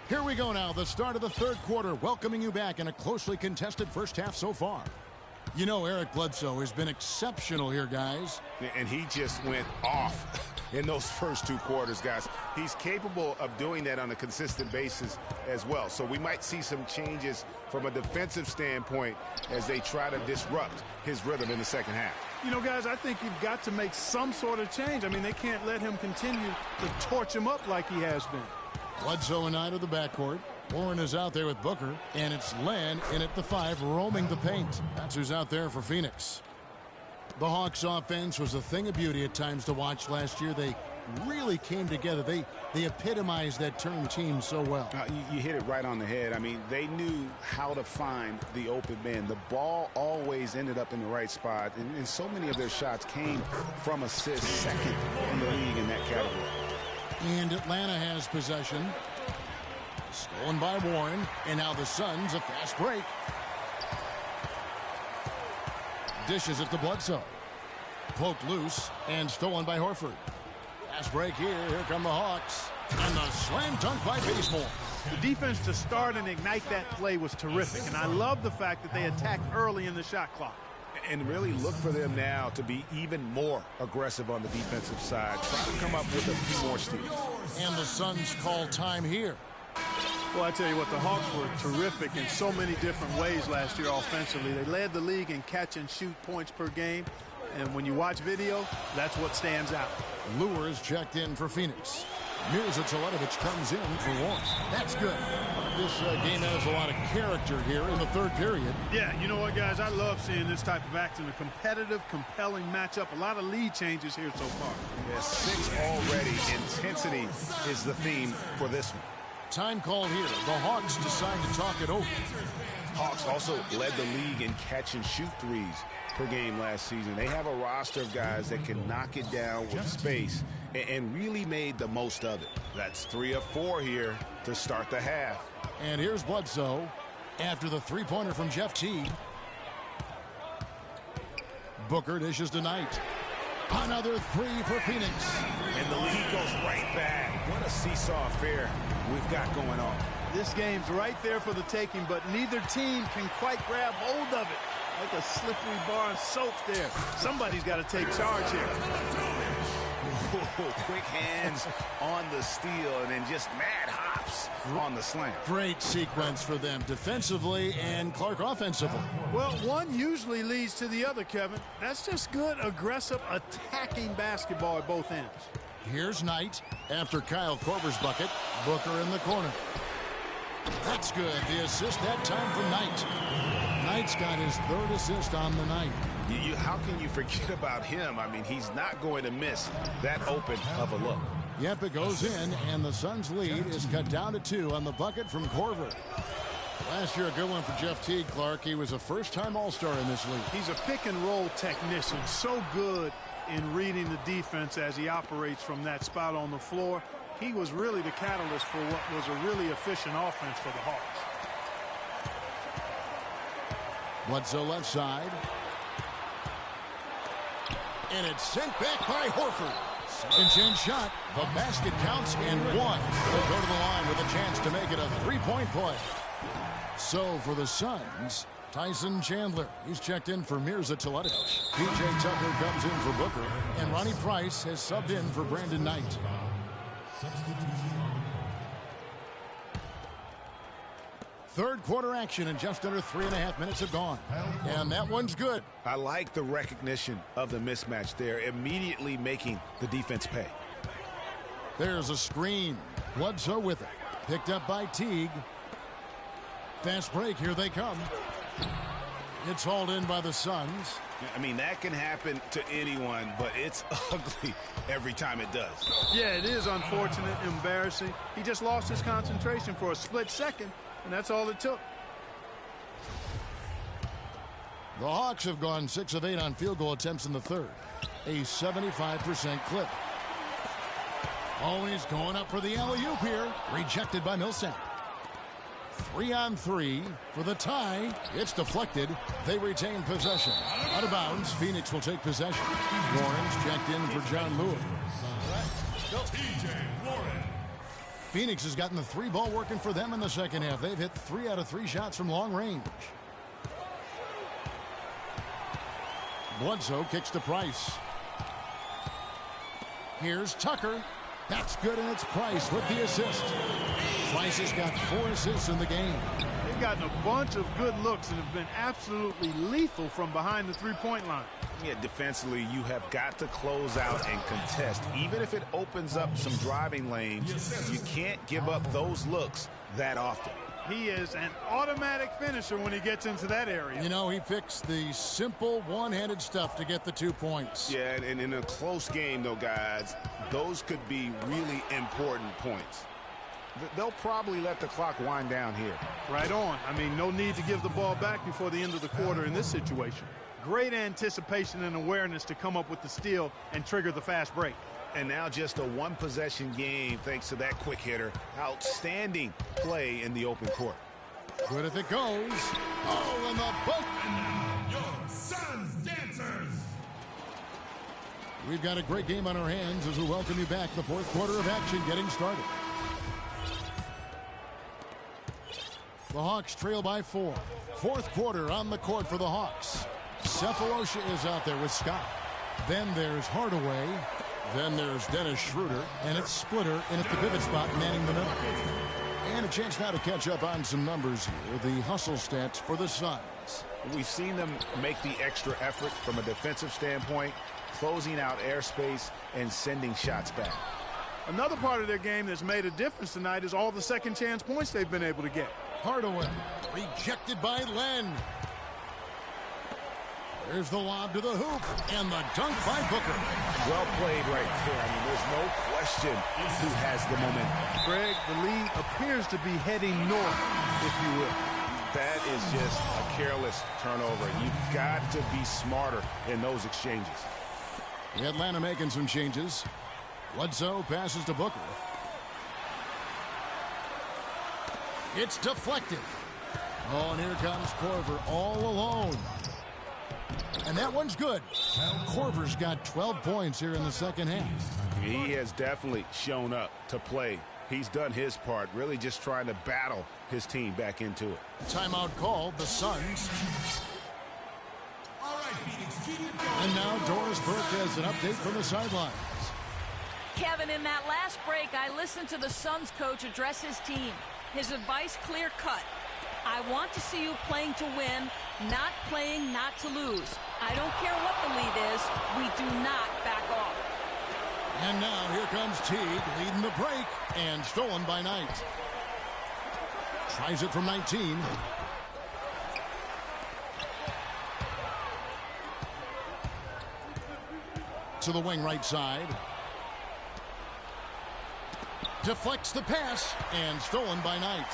Here we go now, the start of the third quarter, welcoming you back in a closely contested first half so far. You know, Eric Bledsoe has been exceptional here, guys. And he just went off in those first two quarters, guys. He's capable of doing that on a consistent basis as well. So we might see some changes from a defensive standpoint as they try to disrupt his rhythm in the second half. You know, guys, I think you've got to make some sort of change. I mean, they can't let him continue to torch him up like he has been. Bledsoe and I to the backcourt. Warren is out there with Booker, and it's Len in at the 5, roaming the paint. That's who's out there for Phoenix. The Hawks offense was a thing of beauty at times to watch last year. They really came together. They epitomized that term team so well. You hit it right on the head. I mean, they knew how to find the open man. The ball always ended up in the right spot, and so many of their shots came from assists, second in the league in that category. And Atlanta has possession. Stolen by Warren, and now the Suns a fast break. Dishes it to Bledsoe. Poked loose and stolen by Horford. Fast break here. Here come the Hawks. And the slam dunk by Bazemore. The defense to start and ignite that play was terrific, and I love the fact that they attacked early in the shot clock. And really look for them now to be even more aggressive on the defensive side. Try to come up with a few more steals. And the Suns call time here. Well, I tell you what, the Hawks were terrific in so many different ways last year offensively. They led the league in catch-and-shoot points per game. And when you watch video, that's what stands out. Lures checked in for Phoenix. Mirza Teletovic comes in for Warren. That's good. This game has a lot of character here in the third period. Yeah, you know what, guys? I love seeing this type of action. A competitive, compelling matchup. A lot of lead changes here so far. Yeah, 6 already. Intensity is the theme for this one. Time called here. The Hawks decide to talk it over. Hawks also led the league in catch-and-shoot threes per game last season. They have a roster of guys that can knock it down with space and really made the most of it. That's 3 of 4 here to start the half. And here's Bledsoe after the three-pointer from Jeff Teague. Booker dishes to Knight. Another 3 for Phoenix. And the lead goes right back. What a seesaw affair we've got going on. This game's right there for the taking, but neither team can quite grab hold of it. Like a slippery bar of soap there. Somebody's got to take charge here. Quick hands on the steal and then just mad hops on the slam. Great sequence for them defensively and Clark offensively. Well, one usually leads to the other, Kevin. That's just good, aggressive, attacking basketball at both ends. Here's Knight after Kyle Korver's bucket. Booker in the corner. That's good. The assist that time from Knight. Knight's got his 3rd assist on the night. How can you forget about him? I mean, he's not going to miss that open of a look. Yep, it goes in, and the Suns' lead is cut down to 2 on the bucket from Korver. Last year, a good one for Jeff Teague, Clark. He was a first-time All-Star in this league. He's a pick-and-roll technician, so good in reading the defense as he operates from that spot on the floor. He was really the catalyst for what was a really efficient offense for the Hawks. Bledsoe left side. And it's sent back by Horford. Second chance shot. The basket counts and 1. They'll go to the line with a chance to make it a 3-point play. So for the Suns, Tyson Chandler. He's checked in for Mirza Teletovic. PJ Tucker comes in for Booker. And Ronnie Price has subbed in for Brandon Knight. Third quarter action and just under 3.5 minutes have gone. And that one's good. I like the recognition of the mismatch there, immediately making the defense pay. There's a screen. Bledsoe with it. Picked up by Teague. Fast break. Here they come. It's hauled in by the Suns. I mean, that can happen to anyone, but it's ugly every time it does. Yeah, it is unfortunate, embarrassing. He just lost his concentration for a split second, and that's all it took. The Hawks have gone 6 of 8 on field goal attempts in the third. A 75% clip. Always going up for the alley-oop here. Rejected by Millsap. 3-on-3 for the tie. It's deflected. They retain possession. Out of bounds, Phoenix will take possession. Warren's checked in for John Lewis. Phoenix has gotten the 3-ball working for them in the second half. They've hit 3 out of 3 shots from long range. Bledsoe kicks to Price. Here's Tucker. That's good, and it's Price with the assist. Price has got 4 assists in the game. They've gotten a bunch of good looks and have been absolutely lethal from behind the three-point line. Yeah, defensively, you have got to close out and contest. Even if it opens up some driving lanes, you can't give up those looks that often. He is an automatic finisher when he gets into that area. You know, he picks the simple one-handed stuff to get the 2 points. Yeah, and in a close game, though, guys, those could be really important points. They'll probably let the clock wind down here. Right on. I mean, no need to give the ball back before the end of the quarter in this situation. Great anticipation and awareness to come up with the steal and trigger the fast break. And now just a one-possession game thanks to that quick hitter. Outstanding play in the open court. Good if it goes. Oh, and the boat. Your Suns dancers. We've got a great game on our hands as we welcome you back. The fourth quarter of action getting started. The Hawks trail by 4. Fourth quarter on the court for the Hawks. Cephalosha is out there with Scott. Then there's Hardaway. Then there's Dennis Schroeder. And it's Splitter in at the pivot spot, manning the middle. And a chance now to catch up on some numbers here. The hustle stats for the Suns. We've seen them make the extra effort from a defensive standpoint, closing out airspace and sending shots back. Another part of their game that's made a difference tonight is all the second chance points they've been able to get. Hardaway rejected by Len. There's the lob to the hoop and the dunk by Booker. Well played right there. I mean, there's no question who has the momentum. Greg, the lead appears to be heading north, if you will. That is just a careless turnover. You've got to be smarter in those exchanges. Atlanta making some changes. Bledsoe passes to Booker. It's deflected. Oh, and here comes Korver all alone. And that one's good. Korver's got 12 points here in the second half. He has definitely shown up to play. He's done his part, really just trying to battle his team back into it. Timeout called, the Suns. All right, Phoenix, keep it going. And now Doris Burke has an update from the sidelines. Kevin, in that last break, I listened to the Suns coach address his team. His advice clear-cut. I want to see you playing to win, not playing not to lose. I don't care what the lead is. We do not back off. And now here comes Teague leading the break and stolen by Knight. Tries it from 19. To the wing right side. Deflects the pass and stolen by Knight.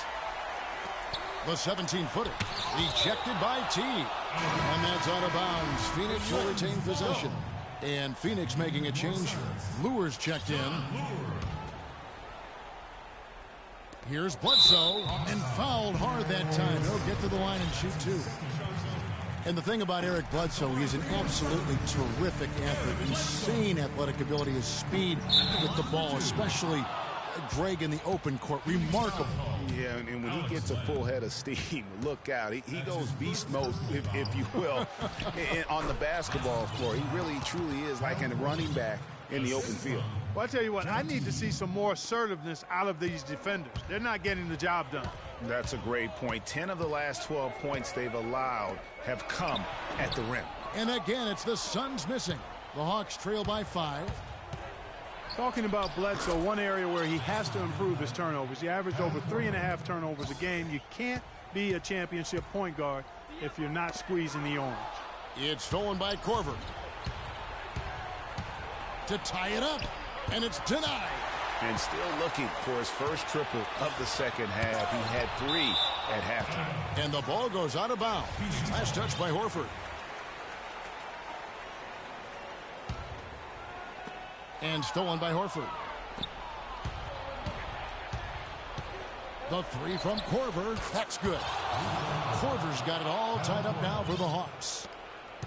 The 17-footer ejected by Teague. And that's out of bounds. Phoenix will retain possession. And Phoenix making a change here. Lewis checked in. Here's Bledsoe and fouled hard that time. He'll get to the line and shoot 2. And the thing about Eric Bledsoe, he's an absolutely terrific athlete. Insane athletic ability, his speed with the ball, especially Greg in the open court. Remarkable. Yeah, and when he gets a full head of steam, look out. He goes beast mode, if you will, on the basketball floor. He really, truly is like a running back in the open field. Well, I tell you what, I need to see some more assertiveness out of these defenders. They're not getting the job done. That's a great point. 10 of the last 12 points they've allowed have come at the rim. And again, it's the Suns missing. The Hawks trail by 5. Talking about Bledsoe, one area where he has to improve his turnovers. He averaged over 3.5 turnovers a game. You can't be a championship point guard if you're not squeezing the orange. It's stolen by Korver. To tie it up, and it's denied. And still looking for his first triple of the second half. He had 3 at halftime. And the ball goes out of bounds. Last touch by Horford. And stolen by Horford. The 3 from Korver. That's good. Korver's got it all tied up now for the Hawks.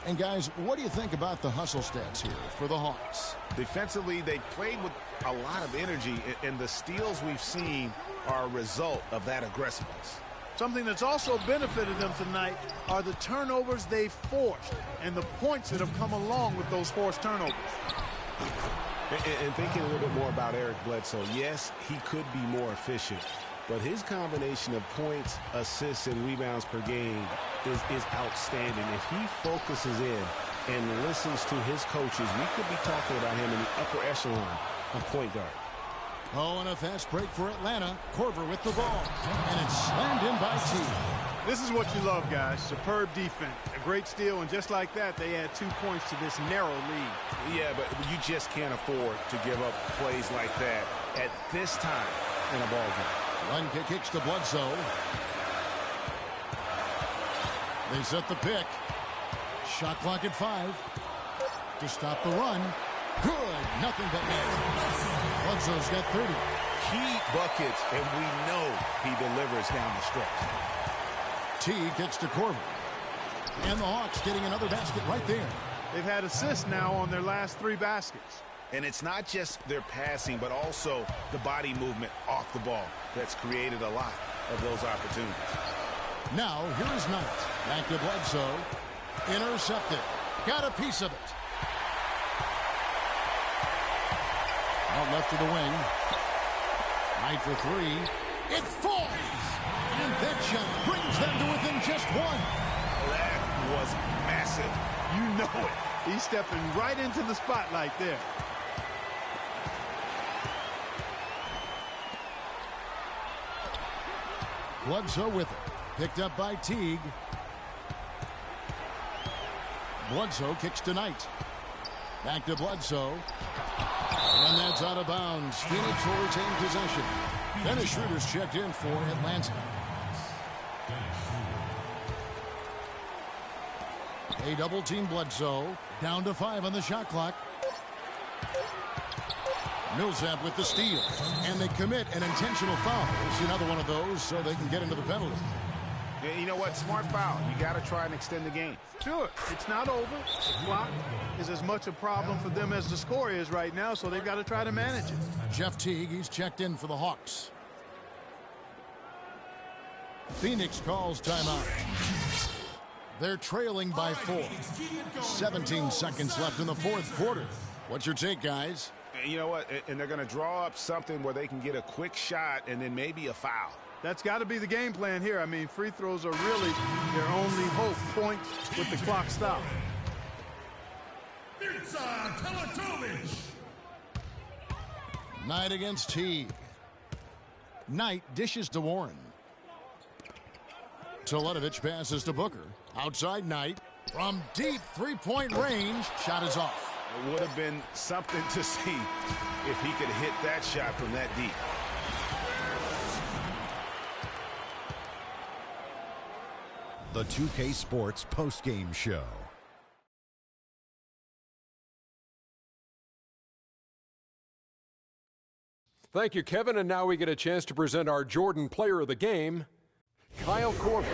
And guys, what do you think about the hustle stats here for the Hawks? Defensively, they played with a lot of energy, and the steals we've seen are a result of that aggressiveness. Something that's also benefited them tonight are the turnovers they've forced and the points that have come along with those forced turnovers. And thinking a little bit more about Eric Bledsoe, yes, he could be more efficient, but his combination of points, assists, and rebounds per game is outstanding. If he focuses in and listens to his coaches, we could be talking about him in the upper echelon of point guard. Oh, and a fast break for Atlanta. Korver with the ball. And it's slammed in by T. This is what you love, guys. Superb defense. A great steal, and just like that, they add 2 points to this narrow lead. Yeah, but you just can't afford to give up plays like that at this time in a ball game. Run kick kicks to Bledsoe. They set the pick. Shot clock at 5. To stop the run. Good. Nothing but net. Bledsoe's got 30. Key buckets, and we know he delivers down the stretch. T gets to Korver. And the Hawks getting another basket right there. They've had assists now on their last 3 baskets. And it's not just their passing, but also the body movement off the ball that's created a lot of those opportunities. Now, here is Knight. Back to Bledsoe. Intercepted. Got a piece of it. Out left to the wing. Knight for 3. It falls! And that shot brings them to within just 1. That was massive. You know it. He's stepping right into the spotlight there. Bledsoe with it. Picked up by Teague. Bledsoe kicks to Knight. Back to Bledsoe. And that's out of bounds. Phoenix will retain possession. Dennis Schroeder's checked in for Atlanta. A double team Bledsoe. Down to 5 on the shot clock. Millsap with the steal. And they commit an intentional foul. It's another one of those so they can get into the penalty. Yeah, you know what? Smart foul. You got to try and extend the game. Sure. It's not over. The clock is as much a problem for them as the score is right now, so they've got to try to manage it. Jeff Teague, he's checked in for the Hawks. Phoenix calls timeout. They're trailing by 4. 17 seconds left in the 4th quarter. What's your take, guys? You know what? And they're going to draw up something where they can get a quick shot and then maybe a foul. That's got to be the game plan here. I mean, free throws are really their only hope. Points with the clock stopped. Mirza Teletovic. Knight against Teague. Knight dishes to Warren. Teletovic passes to Booker. Outside Knight. From deep three-point range. Shot is off. It would have been something to see if he could hit that shot from that deep. The 2K Sports postgame show. Thank you, Kevin. And now we get a chance to present our Jordan Player of the Game, Kyle Korver.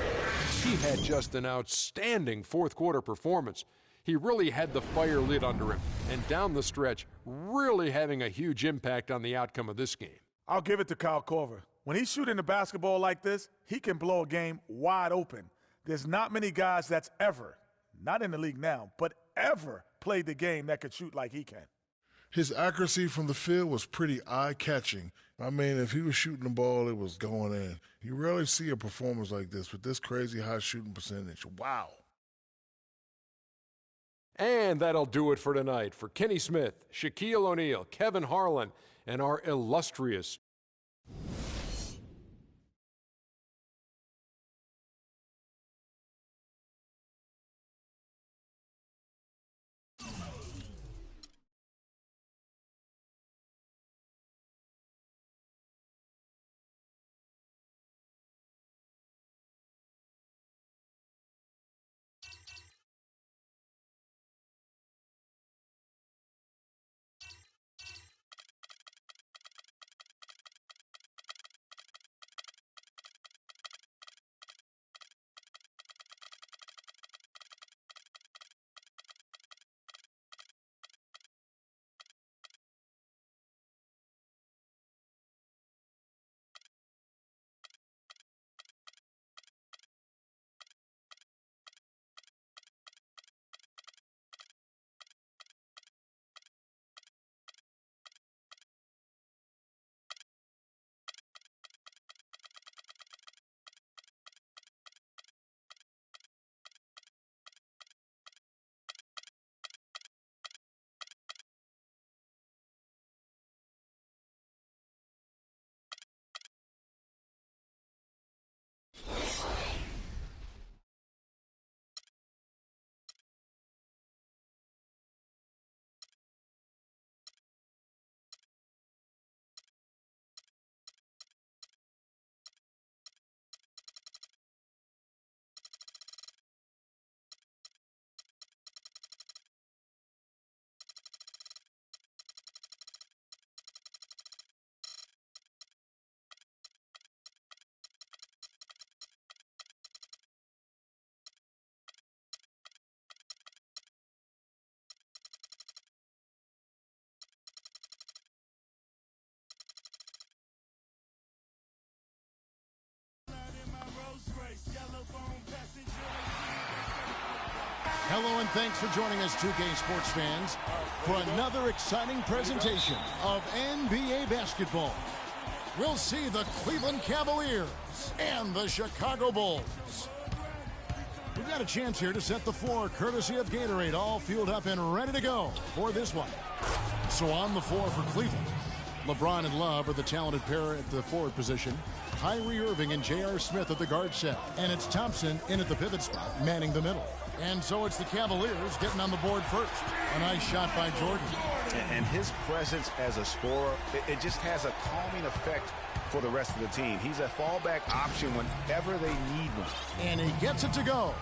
He had just an outstanding 4th quarter performance. He really had the fire lit under him, and down the stretch, really having a huge impact on the outcome of this game. I'll give it to Kyle Korver. When he's shooting the basketball like this, he can blow a game wide open. There's not many guys that's ever, not in the league now, but ever played the game that could shoot like he can. His accuracy from the field was pretty eye-catching. I mean, if he was shooting the ball, it was going in. You rarely see a performance like this with this crazy high shooting percentage. Wow. And that'll do it for tonight. For Kenny Smith, Shaquille O'Neal, Kevin Harlan, and our illustrious And thanks for joining us, 2K Sports fans, for another exciting presentation of NBA basketball. We'll see the Cleveland Cavaliers and the Chicago Bulls. We've got a chance here to set the floor, courtesy of Gatorade, all fueled up and ready to go for this one. So on the floor for Cleveland, LeBron and Love are the talented pair at the forward position. Kyrie Irving and J.R. Smith at the guard set. And it's Thompson in at the pivot spot, manning the middle. And so it's the Cavaliers getting on the board first. A nice shot by Jordan. And his presence as a scorer, it just has a calming effect for the rest of the team. He's a fallback option whenever they need one. And he gets it to go.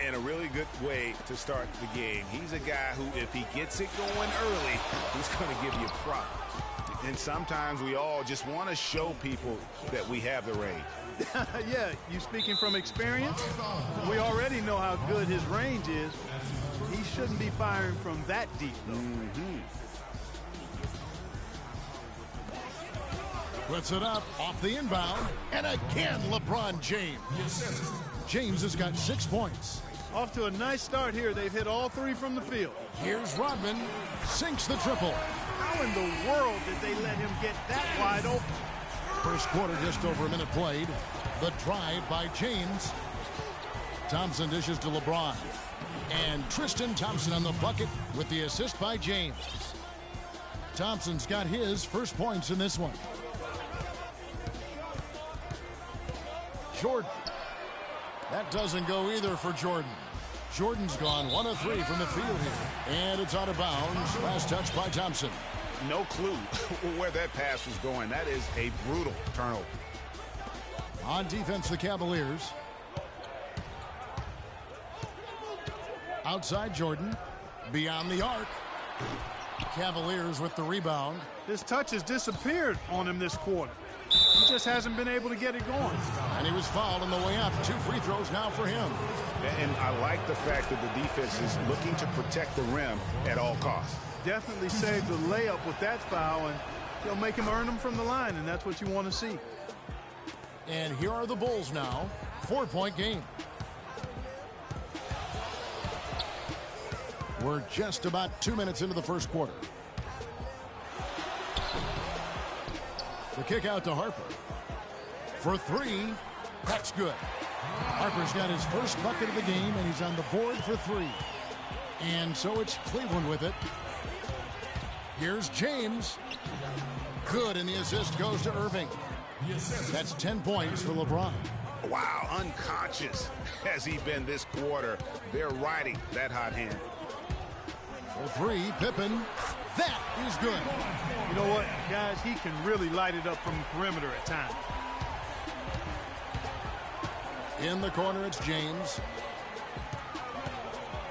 And a really good way to start the game. He's a guy who, if he gets it going early, he's going to give you problems. And sometimes we all just want to show people that we have the range. Yeah, you speaking from experience? We already know how good his range is. He shouldn't be firing from that deep, though. Puts it up off the inbound. And again, LeBron James. James has got 6 points. Off to a nice start here. They've hit all 3 from the field. Here's Rodman. Sinks the triple. How in the world did they let him get that wide open? First quarter, just over a minute played. The drive by James. Thompson dishes to LeBron. And Tristan Thompson on the bucket with the assist by James. Thompson's got his first points in this one. Jordan. That doesn't go either for Jordan. Jordan's gone 1 of 3 from the field here. And it's out of bounds. Last touch by Thompson. No clue where that pass was going. That is a brutal turnover. On defense, the Cavaliers. Outside Jordan. Beyond the arc. Cavaliers with the rebound. This touch has disappeared on him this quarter. He just hasn't been able to get it going. And he was fouled on the way up. 2 free throws now for him. And I like the fact that the defense is looking to protect the rim at all costs. Definitely saved the layup with that foul, and he'll make him earn them from the line, and that's what you want to see. And here are the Bulls now. 4-point game. We're just about 2 minutes into the first quarter. The kick out to Harper. For 3, that's good. Harper's got his first bucket of the game, and he's on the board for 3. And so it's Cleveland with it. Here's James. Good, and the assist goes to Irving. That's 10 points for LeBron. Wow, unconscious has he been this quarter. They're riding that hot hand. For 3, Pippen. That is good. You know what, guys? He can really light it up from the perimeter at times. In the corner, it's James.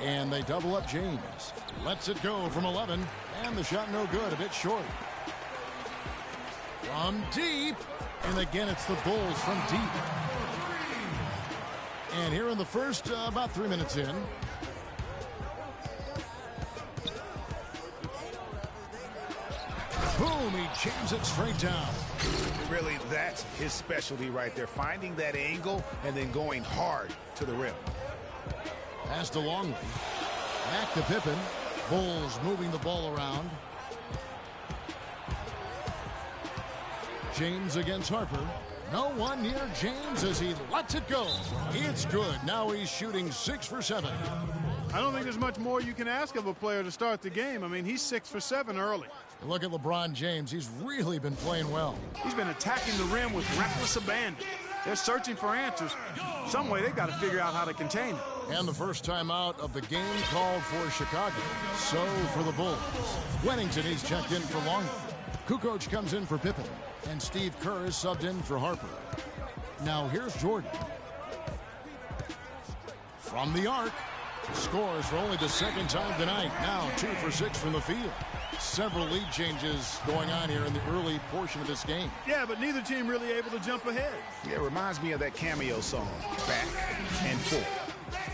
And they double up James. Lets it go from 11. And the shot no good, a bit short. From deep. And again, it's the Bulls from deep. And here in the first, about 3 minutes in. Boom, he jams it straight down. Really, that's his specialty right there. Finding that angle and then going hard to the rim. Pass to Longley. Back to Pippen. Bulls moving the ball around. James against Harper. No one near James as he lets it go. It's good. Now he's shooting 6 for 7. I don't think there's much more you can ask of a player to start the game. I mean, he's 6 for 7 early. Look at LeBron James. He's really been playing well. He's been attacking the rim with reckless abandon. They're searching for answers. Some way they've got to figure out how to contain it. And the first time out of the game called for Chicago. So for the Bulls. Wennington, he's checked in for Longley. Kukoc comes in for Pippen. And Steve Kerr is subbed in for Harper. Now here's Jordan. From the arc. Scores for only the second time tonight. Now 2 for 6 from the field. Several lead changes going on here in the early portion of this game. Yeah, but neither team really able to jump ahead. Yeah, it reminds me of that cameo song, Back and Forth.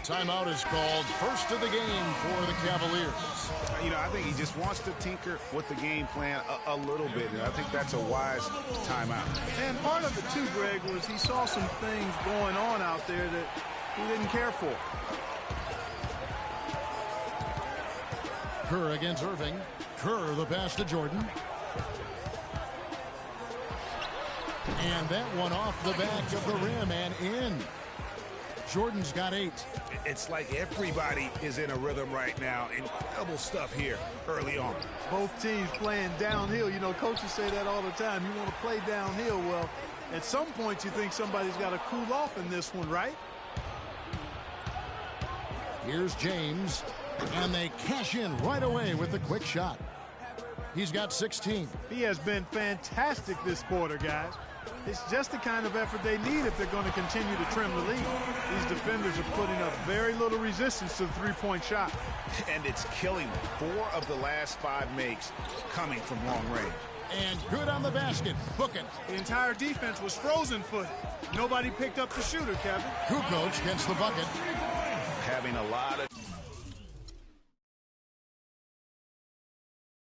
Timeout is called. First of the game for the Cavaliers. You know, I think he just wants to tinker with the game plan a little bit, and I think that's a wise timeout. And part of it, too, Greg, was he saw some things going on out there that he didn't care for. Kerr against Irving. Kerr the pass to Jordan. And that one off the back of the rim and in. Jordan's got 8. It's like everybody is in a rhythm right now. Incredible stuff here early on. Both teams playing downhill. You know, coaches say that all the time. You want to play downhill. Well, at some point you think somebody's got to cool off in this one, right? Here's James, and they cash in right away with the quick shot. He's got 16. He has been fantastic this quarter, guys. It's just the kind of effort they need if they're going to continue to trim the lead. These defenders are putting up very little resistance to the three-point shot. And it's killing them. 4 of the last 5 makes coming from long range. And good on the basket. Book it. The entire defense was frozen-footed. Nobody picked up the shooter, Kevin. Kukoc gets the bucket. Having a lot of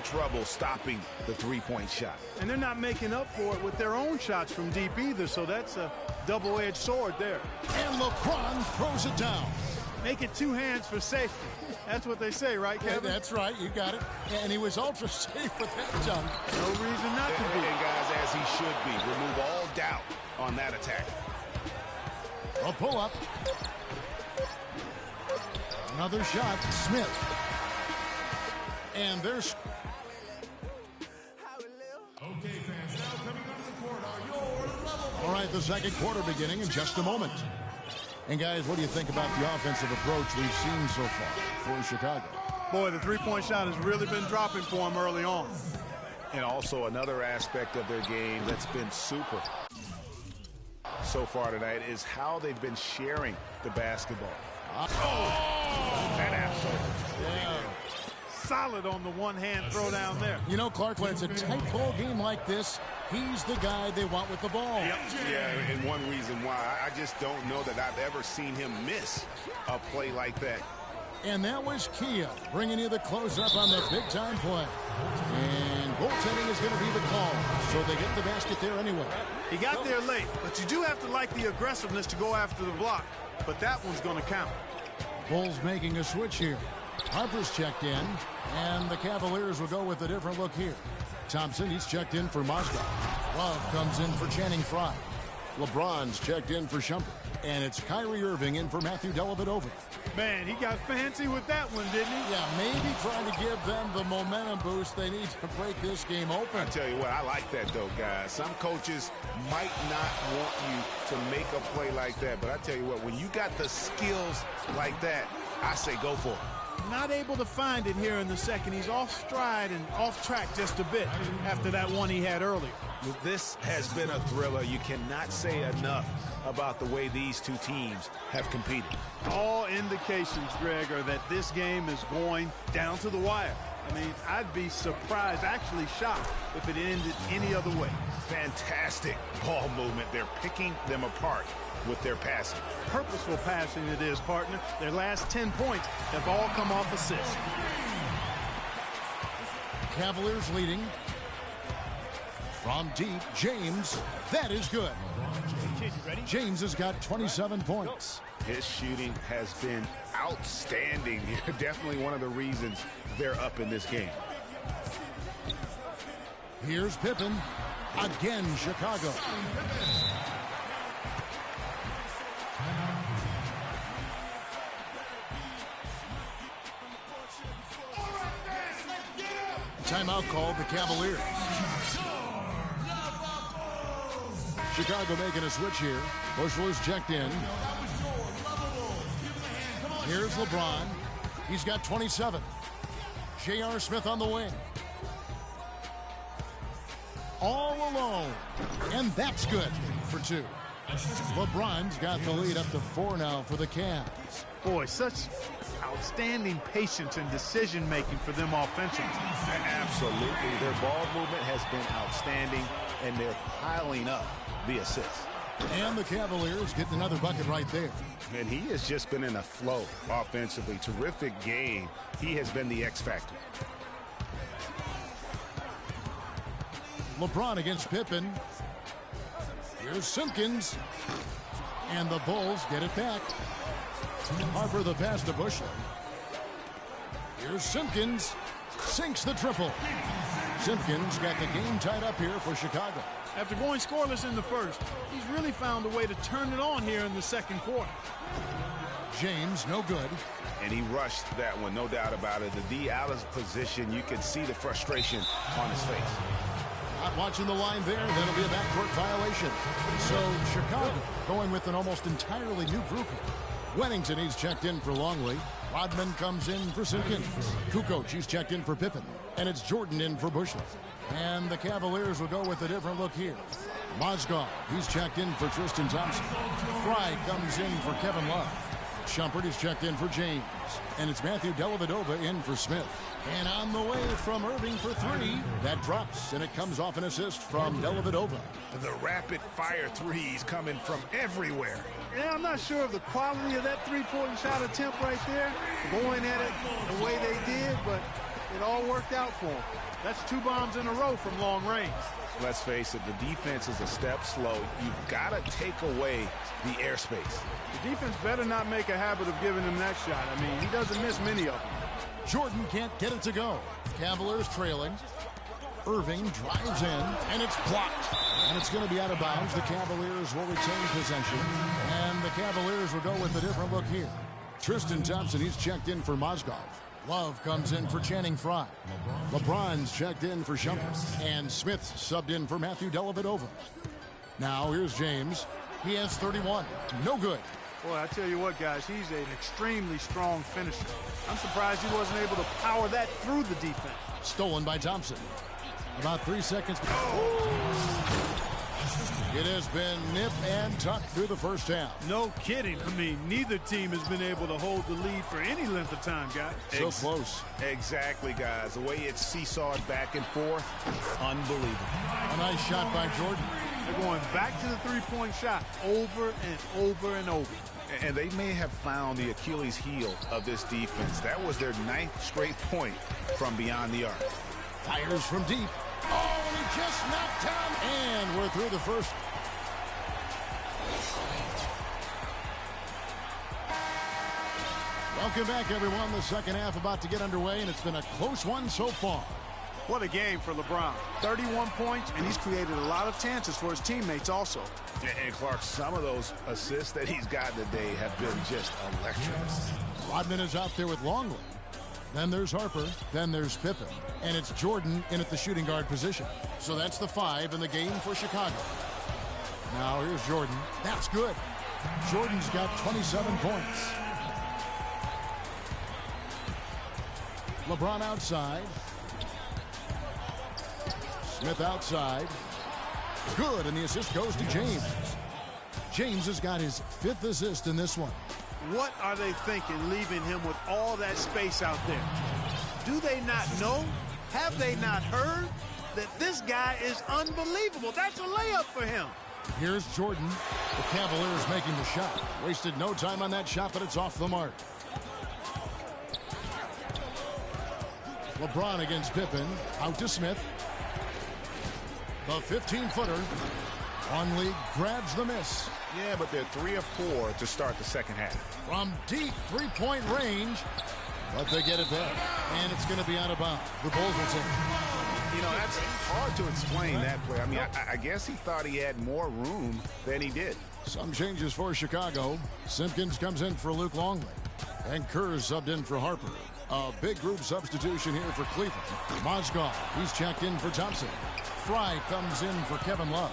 trouble stopping the three-point shot. And they're not making up for it with their own shots from deep either, so that's a double-edged sword there. And LeBron throws it down. Make it 2 hands for safety. That's what they say, right, Kevin? Yeah, that's right. You got it. And he was ultra safe with that dunk. No reason not to be. And guys, as he should be. Remove all doubt on that attack. A pull-up. Another shot. Smith. And there's... Okay, fans, now coming onto the court are your level. All right, the second quarter beginning in just a moment. And guys, what do you think about the offensive approach we've seen so far for Chicago? Boy, the three-point shot has really been dropping for them early on. And also another aspect of their game that's been super so far tonight is how they've been sharing the basketball. That absolutely. Yeah. Solid on the one-hand throw down there. You know, Clark, when it's a tight ball game like this, he's the guy they want with the ball. Yep. Yeah, and one reason why I just don't know that I've ever seen him miss a play like that. And that was Kia bringing you the close-up on the big-time play. And goaltending is going to be the call, so they get the basket there anyway. He got there late, but you do have to like the aggressiveness to go after the block. But that one's going to count. Bulls making a switch here. Harper's checked in, and the Cavaliers will go with a different look here. Thompson, he's checked in for Moscow. Love comes in for Channing Frye. LeBron's checked in for Shumpert. And it's Kyrie Irving in for Matthew Dellavedova. Man, he got fancy with that one, didn't he? Yeah, maybe trying to give them the momentum boost they need to break this game open. I tell you what, I like that, though, guys. Some coaches might not want you to make a play like that. But I tell you what, when you got the skills like that, I say go for it. Not able to find it here in the second. He's off stride and off track just a bit after that one he had earlier. This has been a thriller. You cannot say enough about the way these two teams have competed. All indications, Greg, are that this game is going down to the wire. I mean, I'd be surprised, actually shocked, if it ended any other way. Fantastic ball movement. They're picking them apart with their passing. Purposeful passing it is, partner. Their last 10 points have all come off assists. Cavaliers leading. From deep, James. That is good. James has got 27 points. His shooting has been outstanding. Definitely one of the reasons they're up in this game. Here's Pippen. Again, Chicago. Timeout called the Cavaliers. Chicago making a switch here. Bushel is checked in. Here's LeBron. He's got 27. J.R. Smith on the wing. All alone. And that's good for 2. LeBron's got the lead up to 4 now for the Cavs. Boy, such outstanding patience and decision-making for them offensively. Absolutely. Their ball movement has been outstanding, and they're piling up the assists. And the Cavaliers getting another bucket right there. And he has just been in a flow offensively. Terrific game. He has been the X factor. LeBron against Pippen. Here's Simpkins. And the Bulls get it back. Harper the pass to Bushel. Here's Simpkins. Sinks the triple. Simpkins got the game tied up here for Chicago. After going scoreless in the first, he's really found a way to turn it on here in the second quarter. James, no good. And he rushed that one, no doubt about it. The D out of position, you can see the frustration on his face. Not watching the line there. That'll be a backcourt violation. So Chicago going with an almost entirely new group here. Wennington, he's checked in for Longley. Rodman comes in for Simpkins. Kukoc, he's checked in for Pippen. And it's Jordan in for Bushley. And the Cavaliers will go with a different look here. Mozgov, he's checked in for Tristan Thompson. Fry comes in for Kevin Love. Shumpert is checked in for James. And it's Matthew Dellavedova in for Smith. And on the way from Irving for three. That drops, and it comes off an assist from Dellavedova. The rapid-fire threes coming from everywhere. Yeah, I'm not sure of the quality of that three-point shot attempt right there, going at it the way they did, but it all worked out for them. That's 2 bombs in a row from long range. Let's face it, the defense is a step slow. You've got to take away the airspace. The defense better not make a habit of giving him that shot. I mean, he doesn't miss many of them. Jordan can't get it to go. Cavaliers trailing. Irving drives in, and it's blocked. And it's going to be out of bounds. The Cavaliers will retain possession. And the Cavaliers will go with a different look here. Tristan Thompson, he's checked in for Mozgov. Love comes in for Channing Frye. LeBron's checked in for Shumpert. And Smith subbed in for Matthew Dellavedova. Now here's James. He has 31. No good. Boy, I tell you what, guys, he's an extremely strong finisher. I'm surprised he wasn't able to power that through the defense. Stolen by Thompson. About 3 seconds. It has been nip and tuck through the first half. No kidding. I mean, neither team has been able to hold the lead for any length of time, guys. So close. Exactly, guys. The way it's seesawed back and forth, unbelievable. A nice shot by Jordan. They're going back to the three-point shot over and over and over. And they may have found the Achilles heel of this defense. That was their 9th straight point from beyond the arc. Fires from deep. Oh, and he just knocked down. And we're through the first. Welcome back, everyone. The second half about to get underway, and it's been a close one so far. What a game for LeBron. 31 points, and he's created a lot of chances for his teammates also. And Clark, some of those assists that he's gotten today have been just electric. Rodman is out there with Longley. Then there's Harper. Then there's Pippen. And it's Jordan in at the shooting guard position. So that's the 5 in the game for Chicago. Now here's Jordan. That's good. Jordan's got 27 points. LeBron outside. Smith outside. Good, and the assist goes to James. James has got his 5th assist in this one. What are they thinking, leaving him with all that space out there? Do they not know? Have they not heard that this guy is unbelievable? That's a layup for him. Here's Jordan. The Cavaliers making the shot. Wasted no time on that shot, but it's off the mark. LeBron against Pippen. Out to Smith. The 15-footer. Longley grabs the miss. Yeah, but they're 3 of 4 to start the second half. From deep three-point range, but they get it back. And it's going to be out of bounds. The Bulls will take it. You know, that's hard to explain that play. I mean, I guess he thought he had more room than he did. Some changes for Chicago. Simpkins comes in for Luke Longley. And Kerr's subbed in for Harper. A big group substitution here for Cleveland. Mozgov, he's checked in for Thompson. Fry comes in for Kevin Love.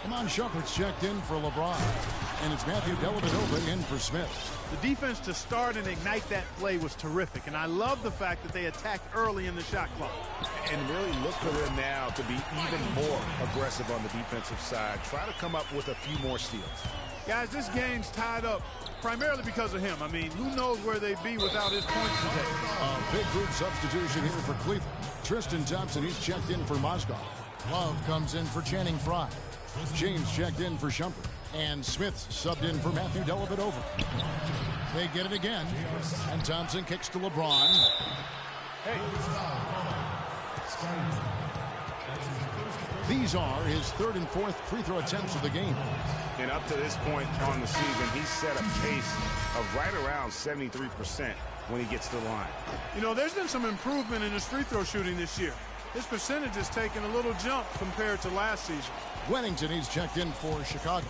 Iman Shumpert's checked in for LeBron. And it's Matthew Dellavedova in for Smith. The defense to start and ignite that play was terrific, and I love the fact that they attacked early in the shot clock. And really look for them now to be even more aggressive on the defensive side. Try to come up with a few more steals. Guys, this game's tied up primarily because of him. I mean, who knows where they'd be without his points today. A big group substitution here for Cleveland. Tristan Thompson, he's checked in for Mozgov. Love comes in for Channing Frye. James checked in for Shumpert. And Smith subbed in for Matthew Dellavedova. They get it again. And Thompson kicks to LeBron. Hey. These are his 3rd and 4th free throw attempts of the game. And up to this point on the season, he's set a pace of right around 73% when he gets to the line. You know, there's been some improvement in his free throw shooting this year. His percentage has taken a little jump compared to last season. Wennington, he's checked in for Chicago.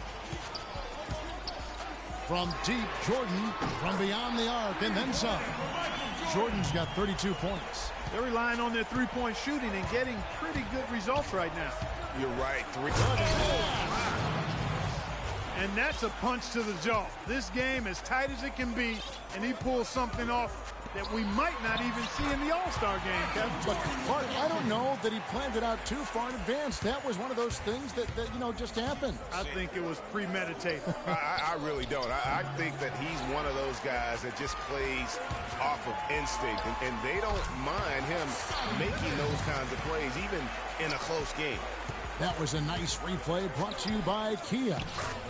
From deep, Jordan from beyond the arc and then some. Jordan's got 32 points. They're relying on their three-point shooting and getting pretty good results right now. You're right. And that's a punch to the jaw. This game as tight as it can be, and he pulls something off that we might not even see in the All-Star game, Kevin. But, Mark, I don't know that he planned it out too far in advance. That was one of those things that you know, just happened. I think it was premeditated. I really don't. I think that he's one of those guys that just plays off of instinct, and they don't mind him making those kinds of plays, even in a close game. That was a nice replay brought to you by Kia.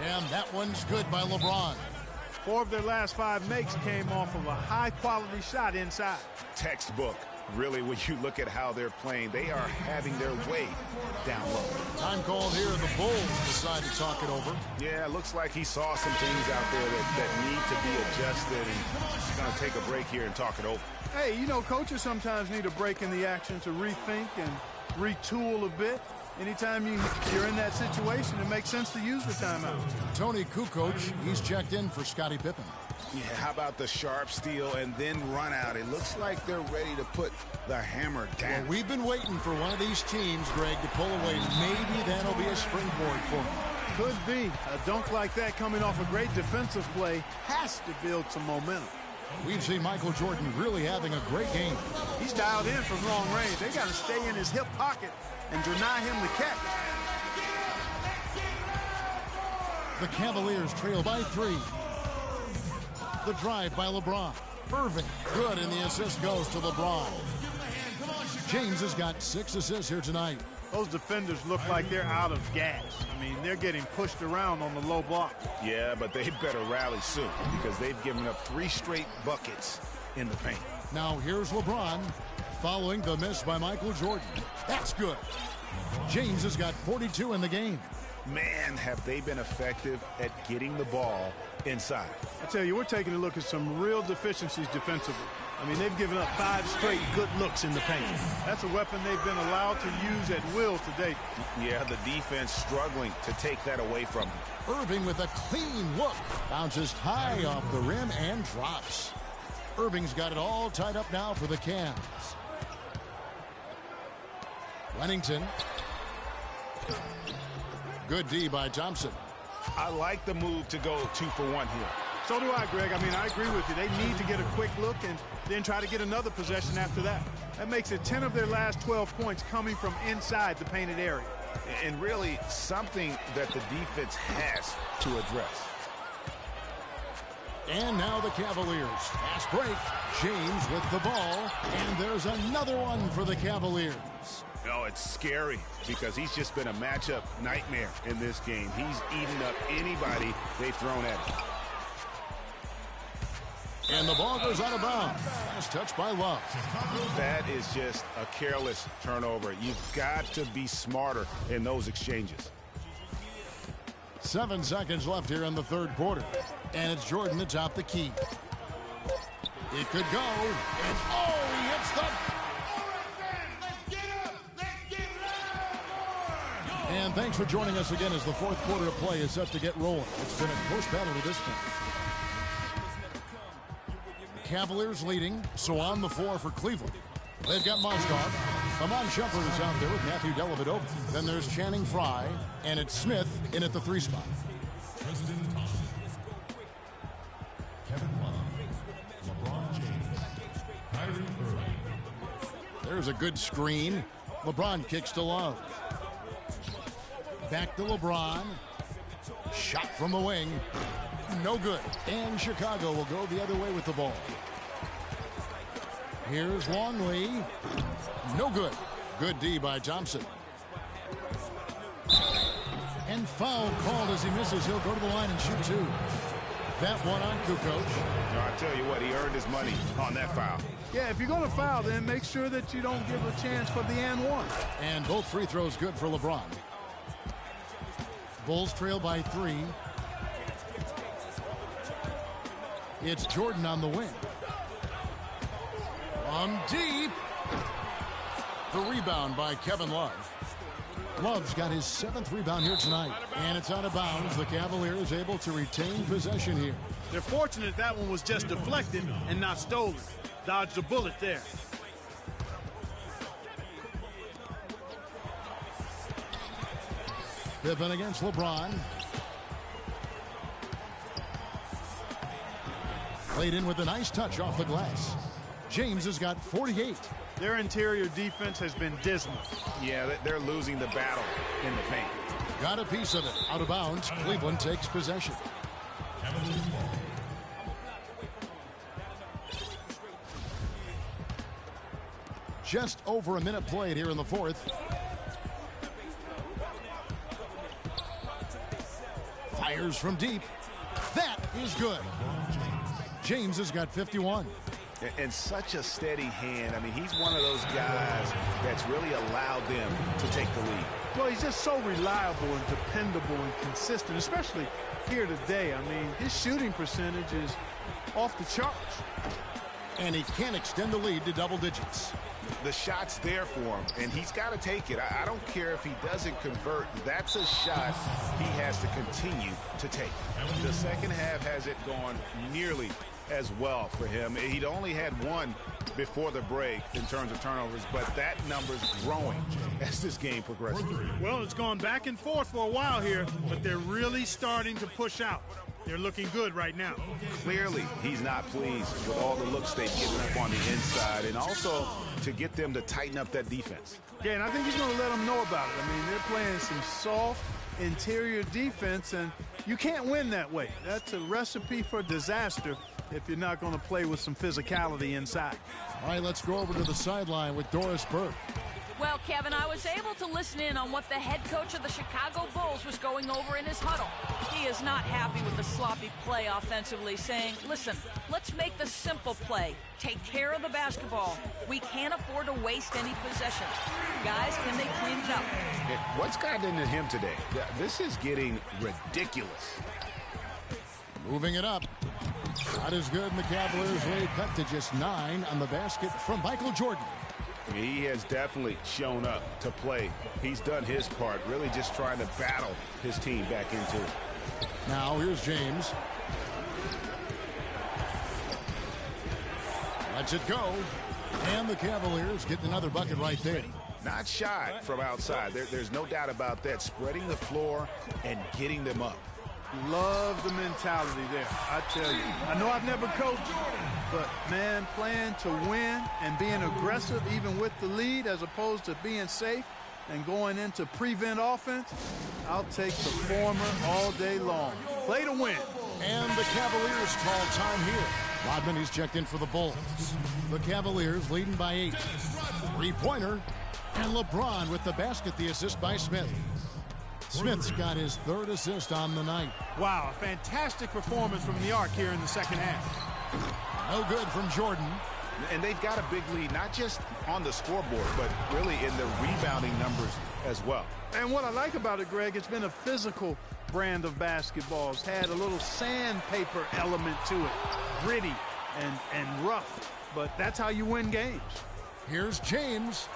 And that one's good by LeBron. 4 of their last 5 makes came off of a high-quality shot inside. Textbook. Really, when you look at how they're playing, they are having their way down low. Time called here, and the Bulls decide to talk it over. Yeah, it looks like he saw some things out there that need to be adjusted, and he's going to take a break here and talk it over. Hey, you know, coaches sometimes need a break in the action to rethink and retool a bit. Anytime you're in that situation, it makes sense to use the timeout. Tony Kukoc, he's checked in for Scottie Pippen. Yeah, how about the sharp steal and then run out? It looks like they're ready to put the hammer down. Well, we've been waiting for one of these teams, Greg, to pull away. Maybe that'll be a springboard for them. Could be. A dunk like that coming off a great defensive play has to build some momentum. We've seen Michael Jordan really having a great game. He's dialed in from long range. They got to stay in his hip pocket and deny him the catch. The Cavaliers trail by 3. The drive by LeBron. Irving, good, and the assist goes to LeBron. James has got 6 assists here tonight. Those defenders look like they're out of gas. I mean, they're getting pushed around on the low block. Yeah, but they better rally soon because they've given up 3 straight buckets in the paint. Now here's LeBron following the miss by Michael Jordan. That's good. James has got 42 in the game. Man, have they been effective at getting the ball inside. I tell you, we're taking a look at some real deficiencies defensively. I mean, they've given up 5 straight good looks in the paint. That's a weapon they've been allowed to use at will today. Yeah, the defense struggling to take that away from them. Irving with a clean look. Bounces high off the rim and drops. Irving's got it all tied up now for the Cavs. Wennington. Good D by Thompson. I like the move to go 2 for 1 here. So do I, Greg. I mean, I agree with you. They need to get a quick look and then try to get another possession after that. That makes it 10 of their last 12 points coming from inside the painted area. And really something that the defense has to address. And now the Cavaliers. Fast break. James with the ball. And there's another one for the Cavaliers. Oh, it's scary because he's just been a matchup nightmare in this game. He's eaten up anybody they've thrown at him. And the ball goes out of bounds. Last touch by Love. That is just a careless turnover. You've got to be smarter in those exchanges. 7 seconds left here in the third quarter. And it's Jordan to top the key. It could go. And oh, he hits the... And thanks for joining us again as the fourth quarter of play is set to get rolling. It's been a close battle to this point. Cavaliers leading, so on the floor for Cleveland. They've got Mozgov. Amon Shumpert is out there with Matthew Dellavedova. Then there's Channing Frye, and it's Smith in at the 3 spot. There's a good screen. LeBron kicks to Love. Back to LeBron. Shot from the wing. No good. And Chicago will go the other way with the ball. Here's Longley. No good. Good D by Thompson. And foul called as he misses. He'll go to the line and shoot 2. That one on Kukoc. No, I tell you what, he earned his money on that foul. Yeah, if you're going to foul, then make sure that you don't give a chance for the and one. And both free throws good for LeBron. Bulls trail by 3. It's Jordan on the wing. From deep. The rebound by Kevin Love. Love's got his 7th rebound here tonight. And it's out of bounds. The Cavaliers able to retain possession here. They're fortunate that one was just deflected and not stolen. Dodged a bullet there. Pippen against LeBron. Played in with a nice touch off the glass. James has got 48. Their interior defense has been dismal. Yeah, they're losing the battle in the paint. Got a piece of it. Out of bounds. Cleveland takes possession. Just over a minute played here in the 4th. Fires from deep. That is good. James has got 51. And such a steady hand. I mean, he's one of those guys that's really allowed them to take the lead. Well, he's just so reliable and dependable and consistent, especially here today. I mean, his shooting percentage is off the charts. And he can extend the lead to double digits. The shot's there for him, and he's got to take it. I don't care if he doesn't convert. That's a shot he has to continue to take. The second half hasn't gone nearly as well for him. He'd only had one before the break in terms of turnovers, but that number's growing as this game progresses. Well, it's gone back and forth for a while here, but they're really starting to push out. They're looking good right now. Clearly, he's not pleased with all the looks they've given up on the inside, and also to get them to tighten up that defense. Yeah, and I think he's going to let them know about it. I mean, they're playing some soft interior defense, and you can't win that way. That's a recipe for disaster if you're not going to play with some physicality inside. All right, let's go over to the sideline with Doris Burke. Well, Kevin, I was able to listen in on what the head coach of the Chicago Bulls was going over in his huddle. He is not happy with the sloppy play offensively, saying, listen, let's make the simple play. Take care of the basketball. We can't afford to waste any possessions. Guys, can they clean it up? What's gotten into him today? This is getting ridiculous. Moving it up. Not as good, and the Cavaliers lead cut to just 9 on the basket from Michael Jordan. He has definitely shown up to play. He's done his part, really just trying to battle his team back into it. Now here's James. Lets it go. And the Cavaliers get another bucket right there. Not shy from outside. There's no doubt about that. Spreading the floor and getting them up. Love the mentality there, I tell you. I know I've never coached, but, man, playing to win and being aggressive even with the lead as opposed to being safe and going into prevent offense, I'll take the former all day long. Play to win. And the Cavaliers call time here. Rodman is checked in for the Bulls. The Cavaliers leading by 8. Three-pointer. And LeBron with the basket, the assist by Smith. Smith's got his 3rd assist on the night. Wow, a fantastic performance from the arc here in the second half. No good from Jordan. And they've got a big lead, not just on the scoreboard, but really in the rebounding numbers as well. And what I like about it, Greg, it's been a physical brand of basketball. It's had a little sandpaper element to it. Gritty and rough. But that's how you win games. Here's James.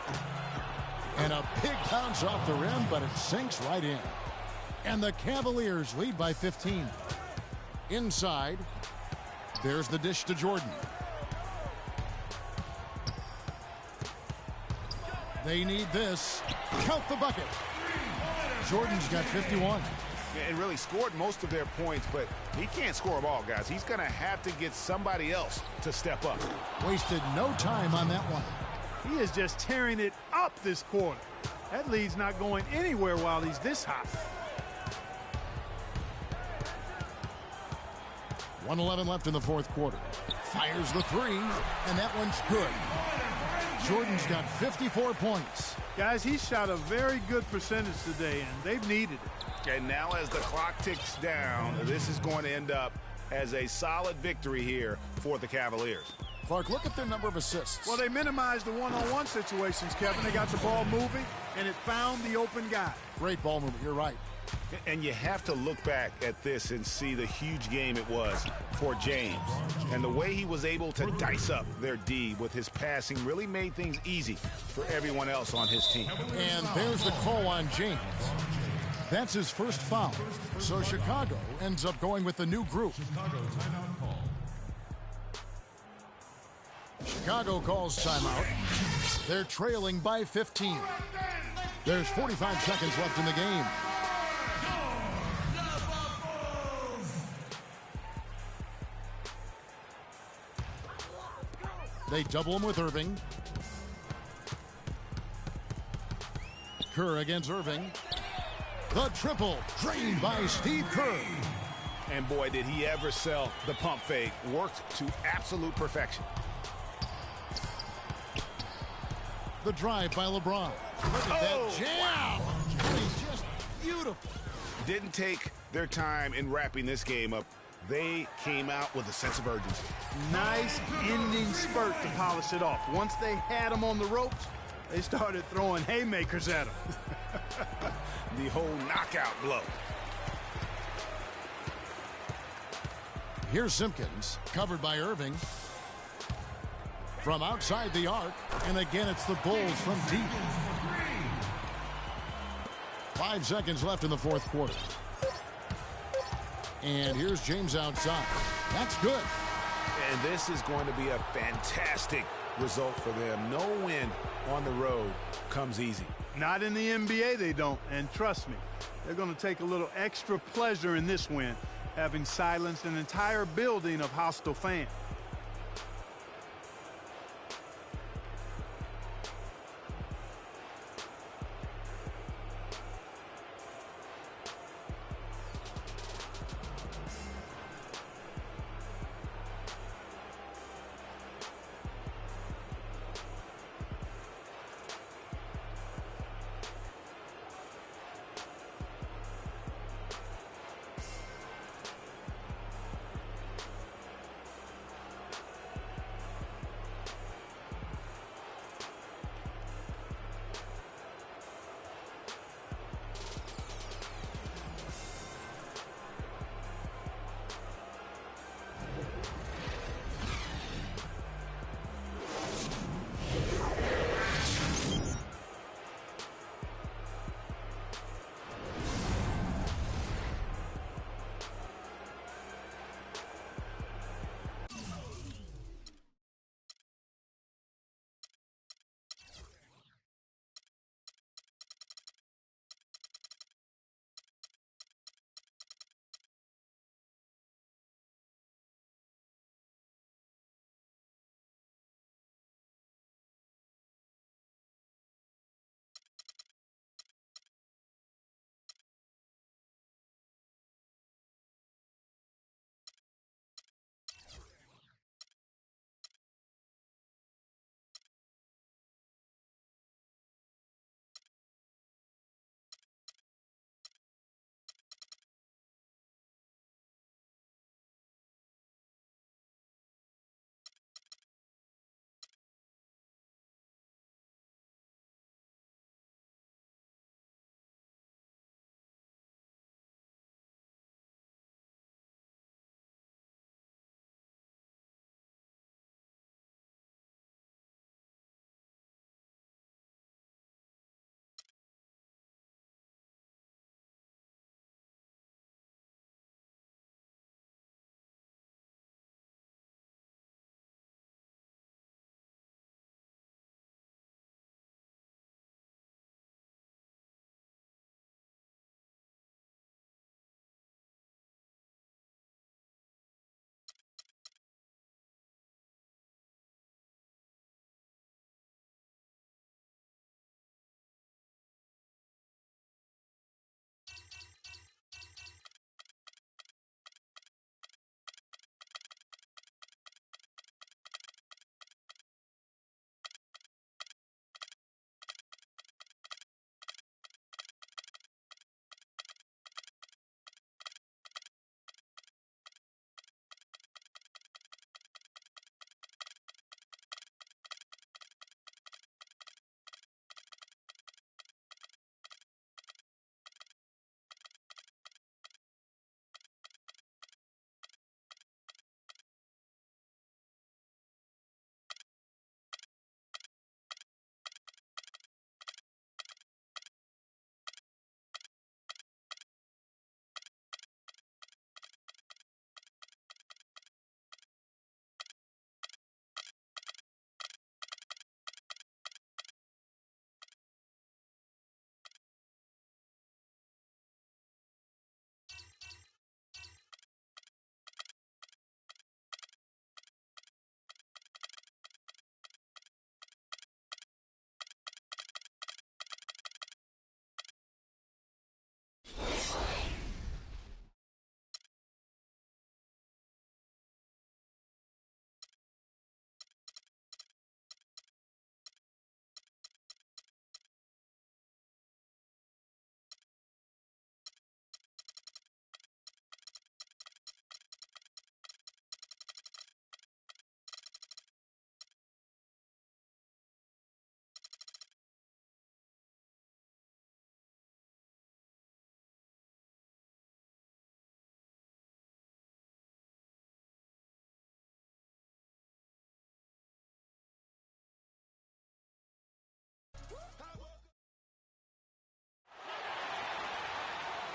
And a big bounce off the rim, but it sinks right in. And the Cavaliers lead by 15. Inside, there's the dish to Jordan. They need this. Count the bucket. Jordan's got 51. And really scored most of their points, but he can't score them all, guys. He's going to have to get somebody else to step up. Wasted no time on that one. He is just tearing it up this quarter. That lead's not going anywhere while he's this hot. 1:11 left in the 4th quarter. Fires the 3, and that one's good. Jordan's got 54 points. Guys, he shot a very good percentage today, and they've needed it. And now as the clock ticks down, this is going to end up as a solid victory here for the Cavaliers. Clark, look at their number of assists. Well, they minimized the one-on-one situations, Kevin. They got the ball moving, and it found the open guy. Great ball movement, you're right. And you have to look back at this and see the huge game it was for James. And the way he was able to dice up their D with his passing really made things easy for everyone else on his team. And there's the call on James. That's his first foul. So Chicago ends up going with the new group. Chicago calls timeout. They're trailing by 15. There's 45 seconds left in the game. They double him with Irving. Kerr against Irving. The triple drained by Steve Kerr. And boy, did he ever sell the pump fake. Worked to absolute perfection. The drive by LeBron. Look at that jam. He's just beautiful. Didn't take their time in wrapping this game up. They came out with a sense of urgency. Nice ending spurt to polish it off. Once they had him on the ropes, they started throwing haymakers at him. The whole knockout blow. Here's Simpkins, covered by Irving. From outside the arc, and again it's the Bulls from deep. 5 seconds left in the fourth quarter. And here's James outside. That's good. And this is going to be a fantastic result for them. No win on the road comes easy. Not in the NBA, they don't. And trust me, they're going to take a little extra pleasure in this win, having silenced an entire building of hostile fans.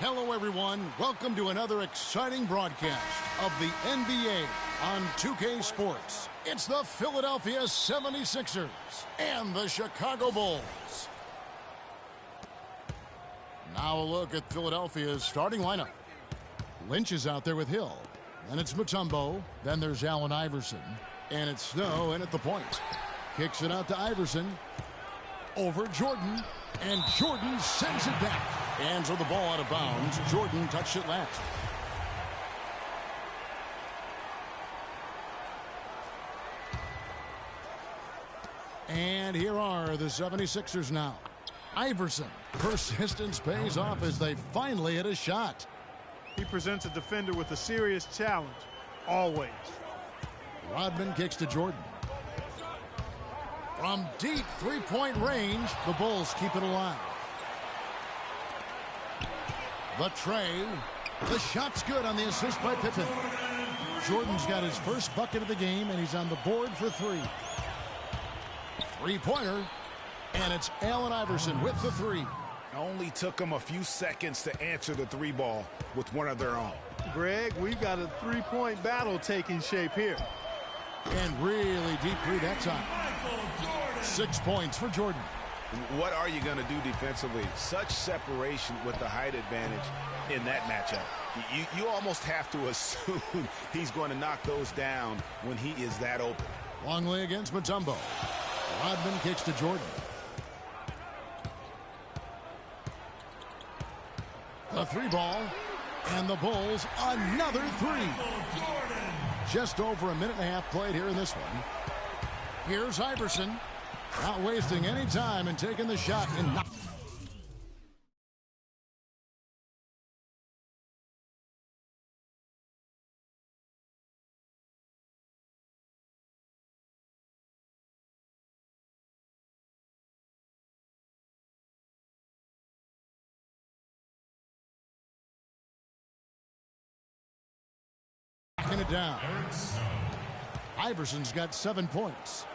Hello, everyone. Welcome to another exciting broadcast of the NBA on 2K Sports. It's the Philadelphia 76ers and the Chicago Bulls. Now a look at Philadelphia's starting lineup. Lynch is out there with Hill. Then it's Mutombo. Then there's Allen Iverson. And it's Snow in at the point. Kicks it out to Iverson. Over Jordan. And Jordan sends it back. Hands on the ball out of bounds. Jordan touched it last. And here are the 76ers now. Iverson. Persistence pays off as they finally hit a shot. He presents a defender with a serious challenge. Always. Rodman kicks to Jordan. From deep three-point range, the Bulls keep it alive. The tray. The shot's good on the assist by Pippen. Jordan's got his first bucket of the game, and he's on the board for three. Three-pointer, and it's Allen Iverson with the three. Only took them a few seconds to answer the three ball with one of their own. Greg, we've got a three-point battle taking shape here. And really deep three that time. 6 points for Jordan. What are you going to do defensively? Such separation with the height advantage in that matchup. You almost have to assume he's going to knock those down when he is that open. Longley against Mutombo. Rodman kicks to Jordan. The three ball. And the Bulls another three. Just over a minute and a half played here in this one. Here's Iverson. Not wasting any time and taking the shot and not. It down. Iverson's got 7 points.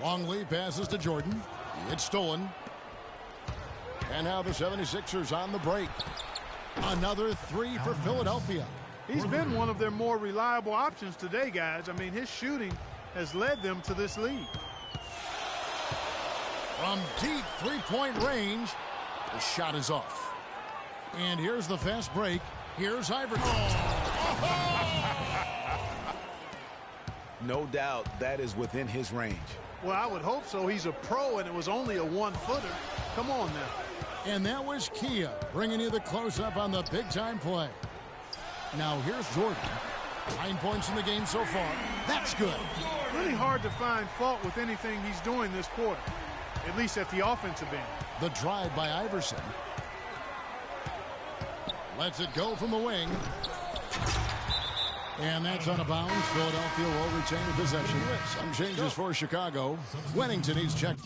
Longley passes to Jordan. It's stolen. And now the 76ers on the break. Another three for Philadelphia. He's been one of their more reliable options today, guys. I mean, his shooting has led them to this lead. From deep three-point range, the shot is off. And here's the fast break. Here's Iverson. No doubt that is within his range. Well, I would hope so. He's a pro, and it was only a one-footer. Come on now. And that was Kia bringing you the close-up on the big-time play. Now here's Jordan. 9 points in the game so far. That's good. Really hard to find fault with anything he's doing this quarter, at least at the offensive end. The drive by Iverson. Lets it go from the wing. And that's out of bounds. Philadelphia will retain possession. Some changes for Chicago. Wennington needs check.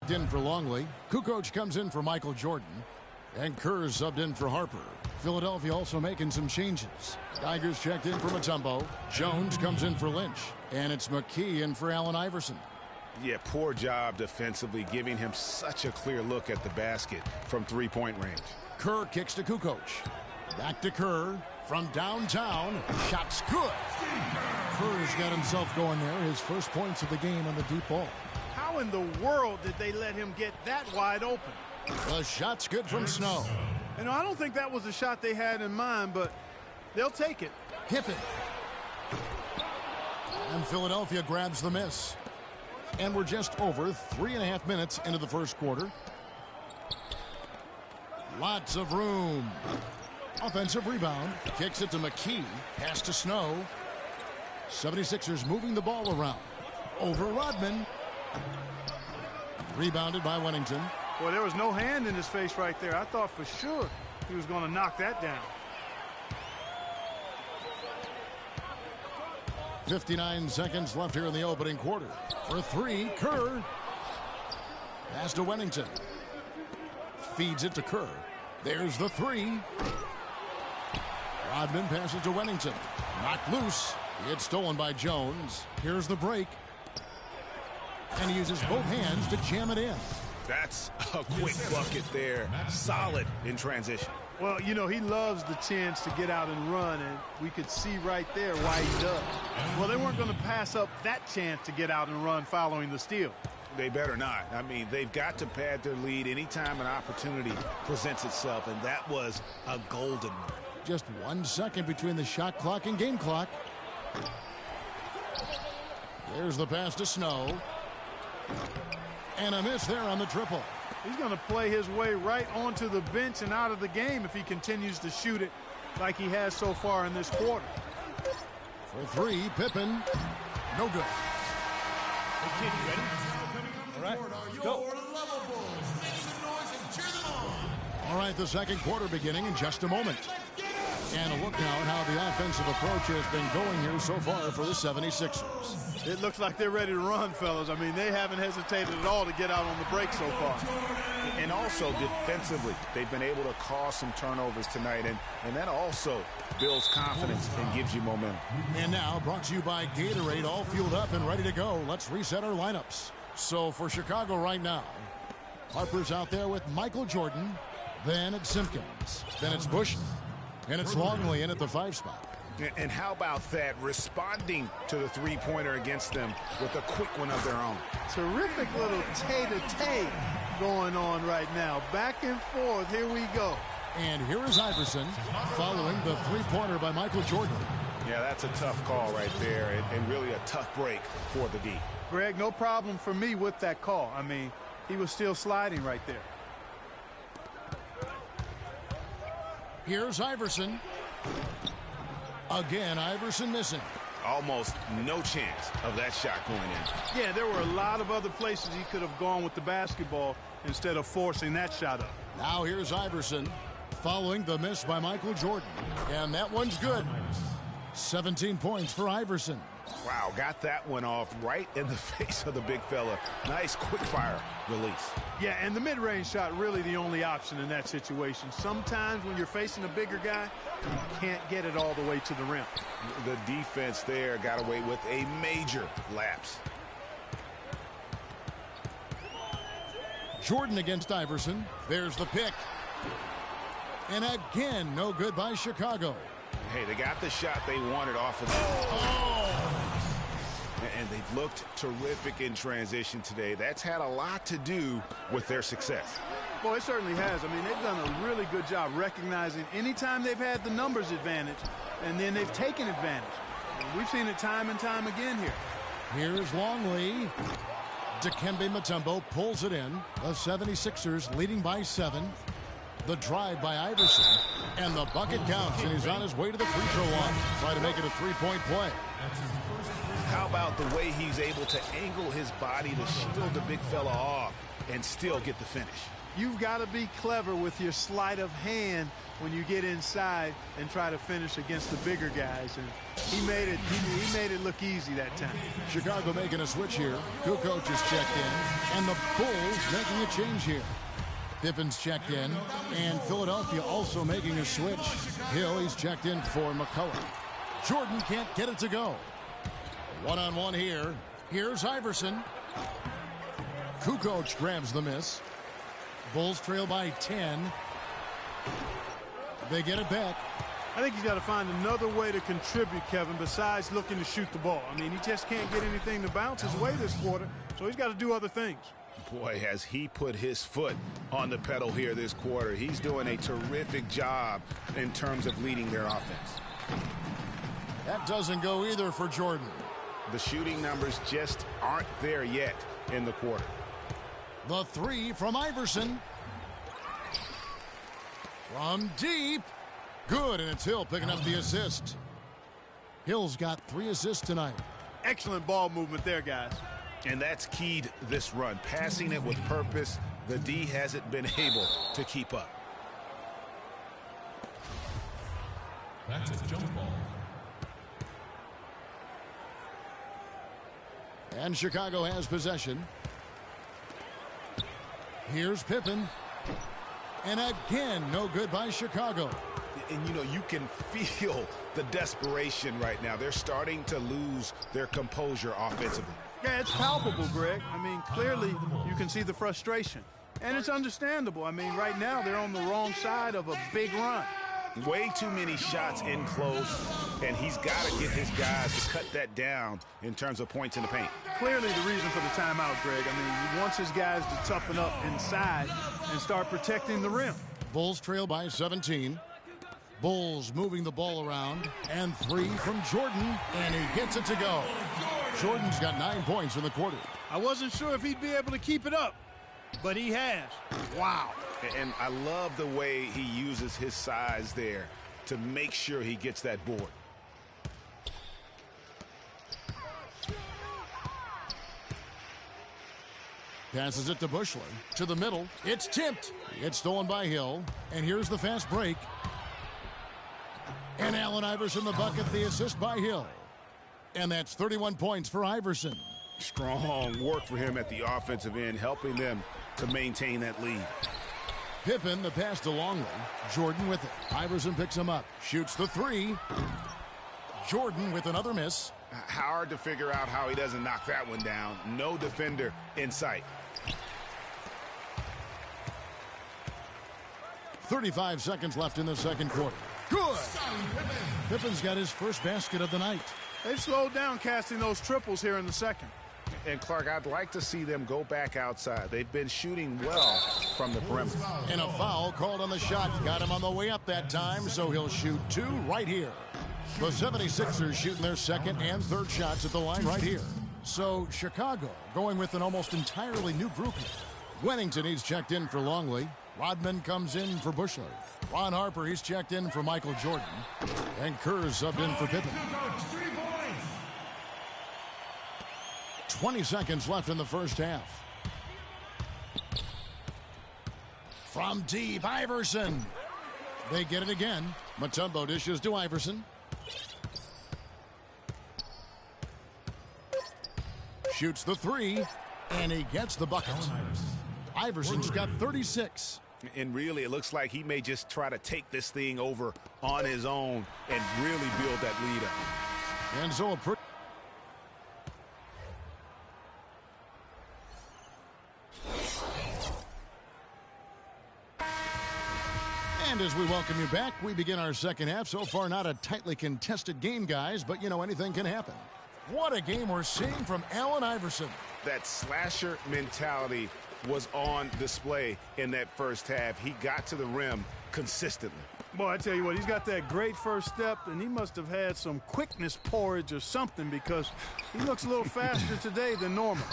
In for Longley. Kukoc comes in for Michael Jordan. And Kerr subbed in for Harper. Philadelphia also making some changes. Tigers checked in for Mutombo. Jones comes in for Lynch. And it's McKee in for Allen Iverson. Yeah, poor job defensively, giving him such a clear look at the basket from three-point range. Kerr kicks to Kukoc. Back to Kerr from downtown. Shot's good. Kerr's got himself going there. His first points of the game on the deep ball. How in the world did they let him get that wide open? The shot's good from Snow. You know, I don't think that was the shot they had in mind, but they'll take it. Hip it. And Philadelphia grabs the miss. And we're just over 3.5 minutes into the first quarter. Lots of room. Offensive rebound. Kicks it to McKee. Pass to Snow. 76ers moving the ball around. Over Rodman. Rebounded by Wennington. Well, there was no hand in his face right there. I thought for sure he was going to knock that down. 59 seconds left here in the opening quarter. For three, Kerr. Pass to Wennington. Feeds it to Kerr. There's the three. Rodman passes to Wennington. Knocked loose. It's stolen by Jones. Here's the break. And he uses both hands to jam it in. That's a quick bucket there. Solid in transition. Well, you know, he loves the chance to get out and run, and we could see right there why he does. Well, they weren't going to pass up that chance to get out and run following the steal. They better not. I mean, they've got to pad their lead anytime an opportunity presents itself, and that was a golden one. Just 1 second between the shot clock and game clock. There's the pass to Snow. And a miss there on the triple. He's going to play his way right onto the bench and out of the game if he continues to shoot it like he has so far in this quarter. For three, Pippen. No good. Okay, you ready? All right, go. All right, the second quarter beginning in just a moment. And a look now at how the offensive approach has been going here so far for the 76ers. It looks like they're ready to run, fellas. I mean, they haven't hesitated at all to get out on the break so far. And also defensively, they've been able to cause some turnovers tonight, and that also builds confidence and gives you momentum. And now, brought to you by Gatorade, all fueled up and ready to go. Let's reset our lineups. So for Chicago right now, Harper's out there with Michael Jordan. Then it's Simpkins. Then it's Bush. And it's Longley in at the 5 spot. And how about that, responding to the three-pointer against them with a quick one of their own. Terrific little tay-to-tay going on right now. Back and forth. Here we go. And here is Iverson following the three-pointer by Michael Jordan. Yeah, that's a tough call right there, and really a tough break for the D. Greg, no problem for me with that call. I mean, he was still sliding right there. Here's Iverson. Again, Iverson missing. Almost no chance of that shot going in. Yeah, there were a lot of other places he could have gone with the basketball instead of forcing that shot up. Now here's Iverson following the miss by Michael Jordan. And that one's good. 17 points for Iverson. Wow, got that one off right in the face of the big fella. Nice quick fire release. Yeah, and the mid-range shot really the only option in that situation. Sometimes when you're facing a bigger guy, you can't get it all the way to the rim. The defense there got away with a major lapse. Jordan against Iverson. There's the pick. And again, no good by Chicago. Hey, they got the shot they wanted off of them. Oh! And they've looked terrific in transition today. That's had a lot to do with their success. Well, it certainly has. I mean, they've done a really good job recognizing anytime they've had the numbers advantage, and then they've taken advantage. And we've seen it time and time again here. Here's Longley. Dikembe Mutombo pulls it in. The 76ers leading by 7. The drive by Iverson. And the bucket counts, and he's on his way to the free throw line. Try to make it a three-point play. How about the way he's able to angle his body to shield the big fella off and still get the finish? You've got to be clever with your sleight of hand when you get inside and try to finish against the bigger guys. And he made it look easy that time. Chicago making a switch here. Kukoc is checked in, and the Bulls making a change here. Pippen's checked in, and Philadelphia also making a switch. Hill, he's checked in for McCullough. Jordan can't get it to go. One-on-one here. Here's Iverson. Kukoc grabs the miss. Bulls trail by 10. They get it back. I think he's got to find another way to contribute, Kevin, besides looking to shoot the ball. I mean, he just can't get anything to bounce his way this quarter, so he's got to do other things. Boy, has he put his foot on the pedal here this quarter. He's doing a terrific job in terms of leading their offense. That doesn't go either for Jordan. The shooting numbers just aren't there yet in the quarter. The three from Iverson. From deep. Good, and it's Hill picking up the assist. Hill's got 3 assists tonight. Excellent ball movement there, guys. And that's keyed this run. Passing it with purpose. The D hasn't been able to keep up. That's a jump ball. And Chicago has possession. Here's Pippen. And again, no good by Chicago. And, you know, you can feel the desperation right now. They're starting to lose their composure offensively. Yeah, it's palpable, Greg. I mean, clearly you can see the frustration. And it's understandable. I mean, right now they're on the wrong side of a big run. Way too many shots in close, and he's got to get his guys to cut that down in terms of points in the paint. Clearly the reason for the timeout, Greg. I mean, he wants his guys to toughen up inside and start protecting the rim. Bulls trail by 17. Bulls moving the ball around. And 3 from Jordan, and he gets it to go. Jordan's got 9 points in the quarter. I wasn't sure if he'd be able to keep it up, but he has. Wow. And I love the way he uses his size there to make sure he gets that board. Passes it to Bushler. To the middle. It's tipped. It's stolen by Hill. And here's the fast break. And Allen Iverson the bucket, the assist by Hill. And that's 31 points for Iverson. Strong work for him at the offensive end, helping them to maintain that lead. Pippen, the pass to Longley. Jordan with it. Iverson picks him up. Shoots the 3. Jordan with another miss. Hard to figure out how he doesn't knock that one down. No defender in sight. 35 seconds left in the second quarter. Good! Pippen's got his first basket of the night. They've slowed down casting those triples here in the second. And, Clark, I'd like to see them go back outside. They've been shooting well from the perimeter. And a foul called on the shot. Got him on the way up that time, so he'll shoot 2 right here. The 76ers shooting their second and third shots at the line right here. So Chicago going with an almost entirely new group here. Wennington, he's checked in for Longley. Rodman comes in for Bushler. Ron Harper, he's checked in for Michael Jordan. And Kerr's subbed in for Pippen. 20 seconds left in the first half. From deep, Iverson. They get it again. Mutombo dishes to Iverson. Shoots the 3, and he gets the bucket. Iverson's got 36. And really, it looks like he may just try to take this thing over on his own and really build that lead up. And so a pretty... And as we welcome you back, we begin our second half. So far, not a tightly contested game, guys, but, you know, anything can happen. What a game we're seeing from Allen Iverson. That slasher mentality was on display in that first half. He got to the rim consistently. Boy, I tell you what, he's got that great first step, and he must have had some quickness porridge or something because he looks a little faster today than normal.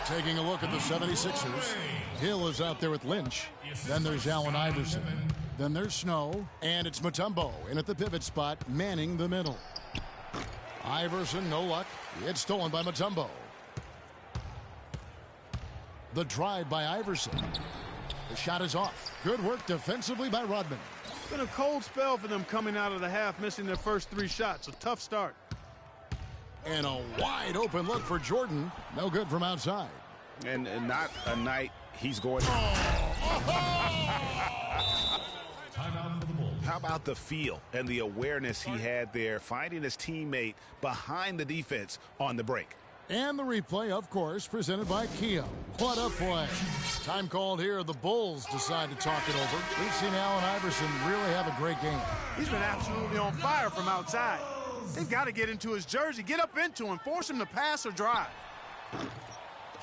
Taking a look at the 76ers. Hill is out there with Lynch. Then there's Allen Iverson. Then there's Snow. And it's Mutombo in at the pivot spot, manning the middle. Iverson, no luck. It's stolen by Mutombo. The drive by Iverson. The shot is off. Good work defensively by Rodman. It's been a cold spell for them coming out of the half, missing their first 3 shots. A tough start. And a wide open look for Jordan. No good from outside. And not a night he's going. How about the feel and the awareness he had there, finding his teammate behind the defense on the break. And the replay, of course, presented by Kia. What a play. Time called here. The Bulls decide to talk it over. We've seen Allen Iverson really have a great game. He's been absolutely on fire from outside. They've got to get into his jersey, get up into him, force him to pass or drive.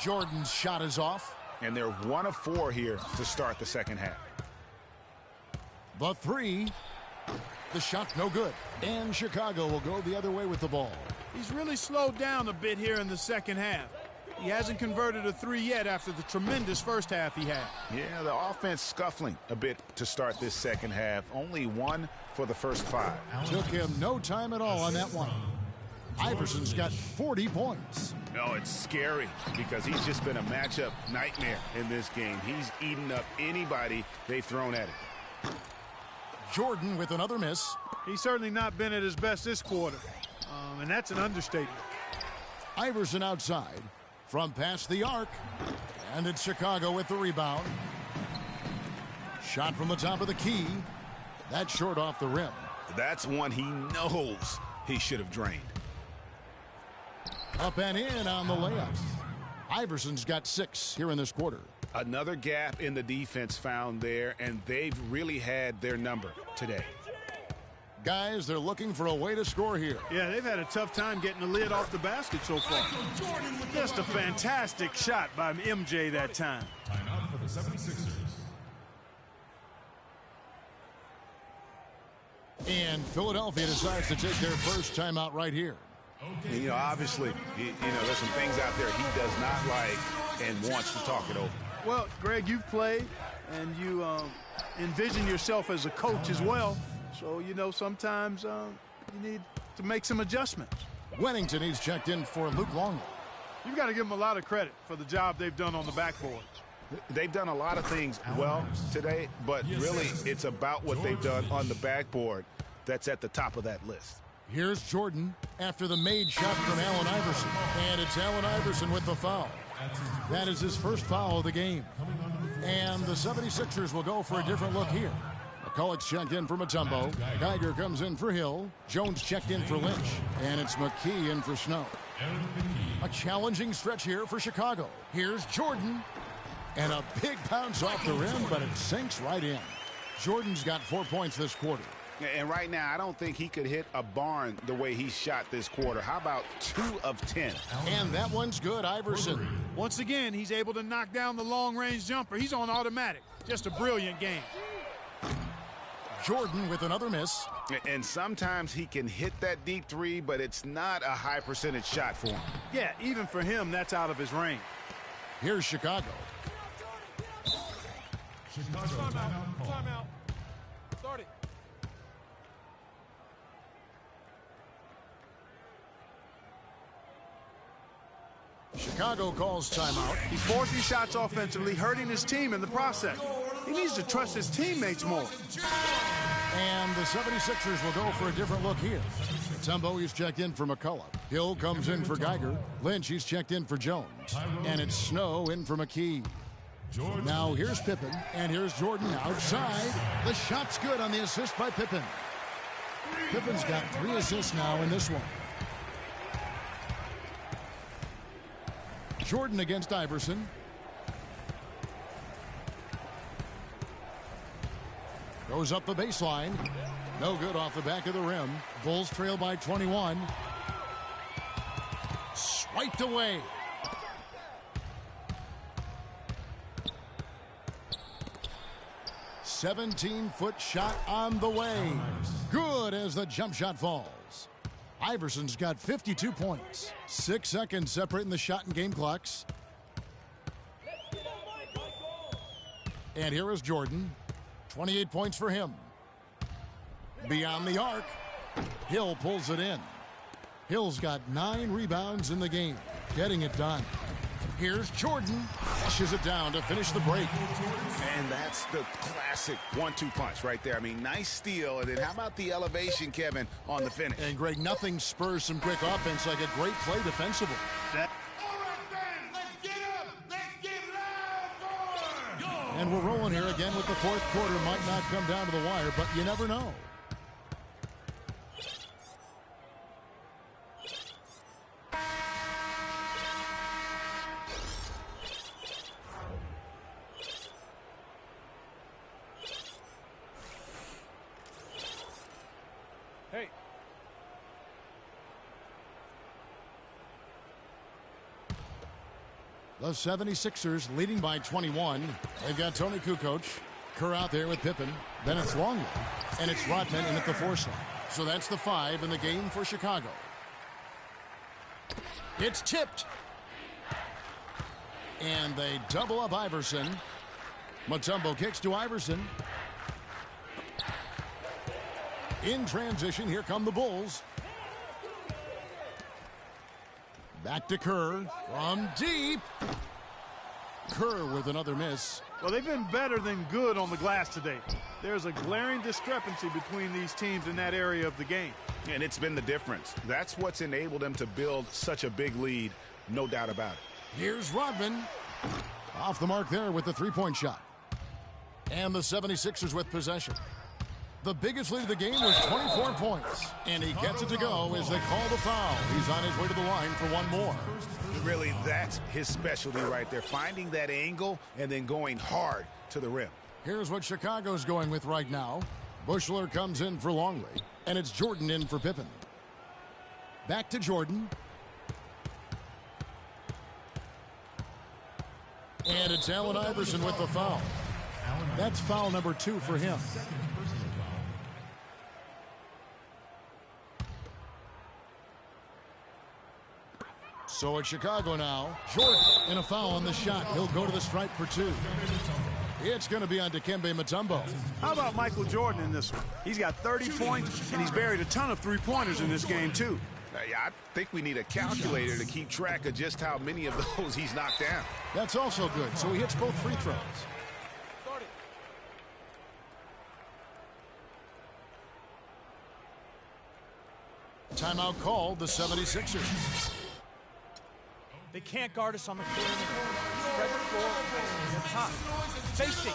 Jordan's shot is off. And they're 1 of 4 here to start the second half. The 3. The shot no good. And Chicago will go the other way with the ball. He's really slowed down a bit here in the second half. He hasn't converted a 3 yet after the tremendous first half he had. Yeah, the offense scuffling a bit to start this second half. Only 1 for the first 5. Took him no time at all on that one. Iverson's got 40 points. No, it's scary because he's just been a matchup nightmare in this game. He's eaten up anybody they've thrown at him. Jordan with another miss. He's certainly not been at his best this quarter. And that's an understatement. Iverson outside from past the arc. And it's Chicago with the rebound. Shot from the top of the key. That's short off the rim. That's one he knows he should have drained. Up and in on the layups. Iverson's got 6 here in this quarter. Another gap in the defense found there, and they've really had their number today. Guys, they're looking for a way to score here. Yeah, they've had a tough time getting the lid off the basket so far. Just a fantastic shot by MJ that time. Timeout for the 76ers. And Philadelphia decides to take their first timeout right here. You know, obviously, there's some things out there he does not like and wants to talk it over. Well, Greg, you've played, and you envision yourself as a coach as well. So, sometimes you need to make some adjustments. Wennington, he's checked in for Luke Longley. You've got to give them a lot of credit for the job they've done on the backboards. They've done a lot of things well today, but really it's about what they've done on the backboard that's at the top of that list. Here's Jordan after the made shot from Allen Iverson. And it's Allen Iverson with the foul. That is his first foul of the game. And the 76ers will go for a different look here. McCulloch's checked in for Mutombo. Geiger comes in for Hill. Jones checked in for Lynch. And it's McKee in for Snow. A challenging stretch here for Chicago. Here's Jordan. And a big bounce off the rim, but it sinks right in. Jordan's got 4 points this quarter. And right now, I don't think he could hit a barn the way he shot this quarter. How about 2 of 10? And that one's good, Iverson. Once again, he's able to knock down the long-range jumper. He's on automatic. Just a brilliant game. Jordan with another miss. And sometimes he can hit that deep 3, but it's not a high percentage shot for him. Yeah, even for him, that's out of his range. Here's Chicago. Timeout. Start it. Chicago calls timeout. He's forcing shots offensively, hurting his team in the process. He needs to trust his teammates more. And the 76ers will go for a different look here. Mutombo, he's checked in for McCulloch. Hill comes in for Geiger. Lynch, he's checked in for Jones. And it's Snow in for McKee. Now here's Pippen, and here's Jordan outside. The shot's good on the assist by Pippen. Pippen's got 3 assists now in this one. Jordan against Iverson. Goes up the baseline. No good off the back of the rim. Bulls trail by 21. Swiped away. "17-foot shot on the way. Good as the jump shot falls. Iverson's got 52 points. 6 seconds separating the shot and game clocks. And here is Jordan. 28 points for him. Beyond the arc. Hill pulls it in. Hill's got 9 rebounds in the game. Getting it done. Here's Jordan. Flushes it down to finish the break. And that's the classic 1-2 punch right there. I mean, nice steal. And then how about the elevation, Kevin, on the finish? And, Greg, nothing spurs some quick offense like a great play defensively. And we're rolling here again with the fourth quarter. Might not come down to the wire, but you never know. Hey. The 76ers leading by 21. They've got Tony Kukoc. Kerr out there with Pippen. Then it's Longley. And it's Rodman in at the 4 slot. So that's the 5 in the game for Chicago. It's tipped. And they double up Iverson. Mutombo kicks to Iverson. In transition, here come the Bulls. Back to Kerr from deep. Kerr with another miss. Well, they've been better than good on the glass today. There's a glaring discrepancy between these teams in that area of the game. And it's been the difference. That's what's enabled them to build such a big lead, no doubt about it. Here's Rodman. Off the mark there with the three-point shot. And the 76ers with possession. The biggest lead of the game was 24 points. And he gets it to go as they call the foul. He's on his way to the line for one more. Really, that's his specialty right there. Finding that angle and then going hard to the rim. Here's what Chicago's going with right now. Buechler comes in for Longley. And it's Jordan in for Pippen. Back to Jordan. And it's Allen Iverson with the foul. That's foul number 2 for him. So it's Chicago now. Jordan in a foul on the shot. He'll go to the stripe for 2. It's going to be on Dikembe Mutombo. How about Michael Jordan in this one? He's got 30 points, and he's buried a ton of three-pointers in this game, too. I think we need a calculator to keep track of just how many of those he's knocked down. That's also good. So he hits both free throws. Timeout called, the 76ers. They can't guard us on the floor. Spread the floor. They're top. Spacing.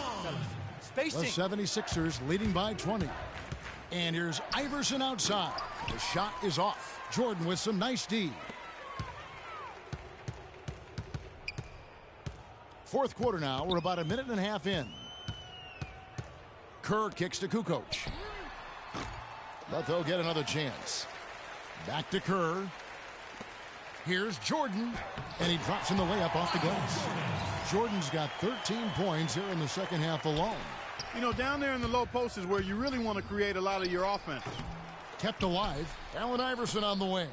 Spacing. The 76ers leading by 20. And here's Iverson outside. The shot is off. Jordan with some nice D. Fourth quarter now. We're about a minute and a half in. Kerr kicks to Kukoc. But they'll get another chance. Back to Kerr. Here's Jordan. And he drops in the layup off the glass. Jordan's got 13 points here in the second half alone. You know, down there in the low post is where you really want to create a lot of your offense. Kept alive. Allen Iverson on the wing.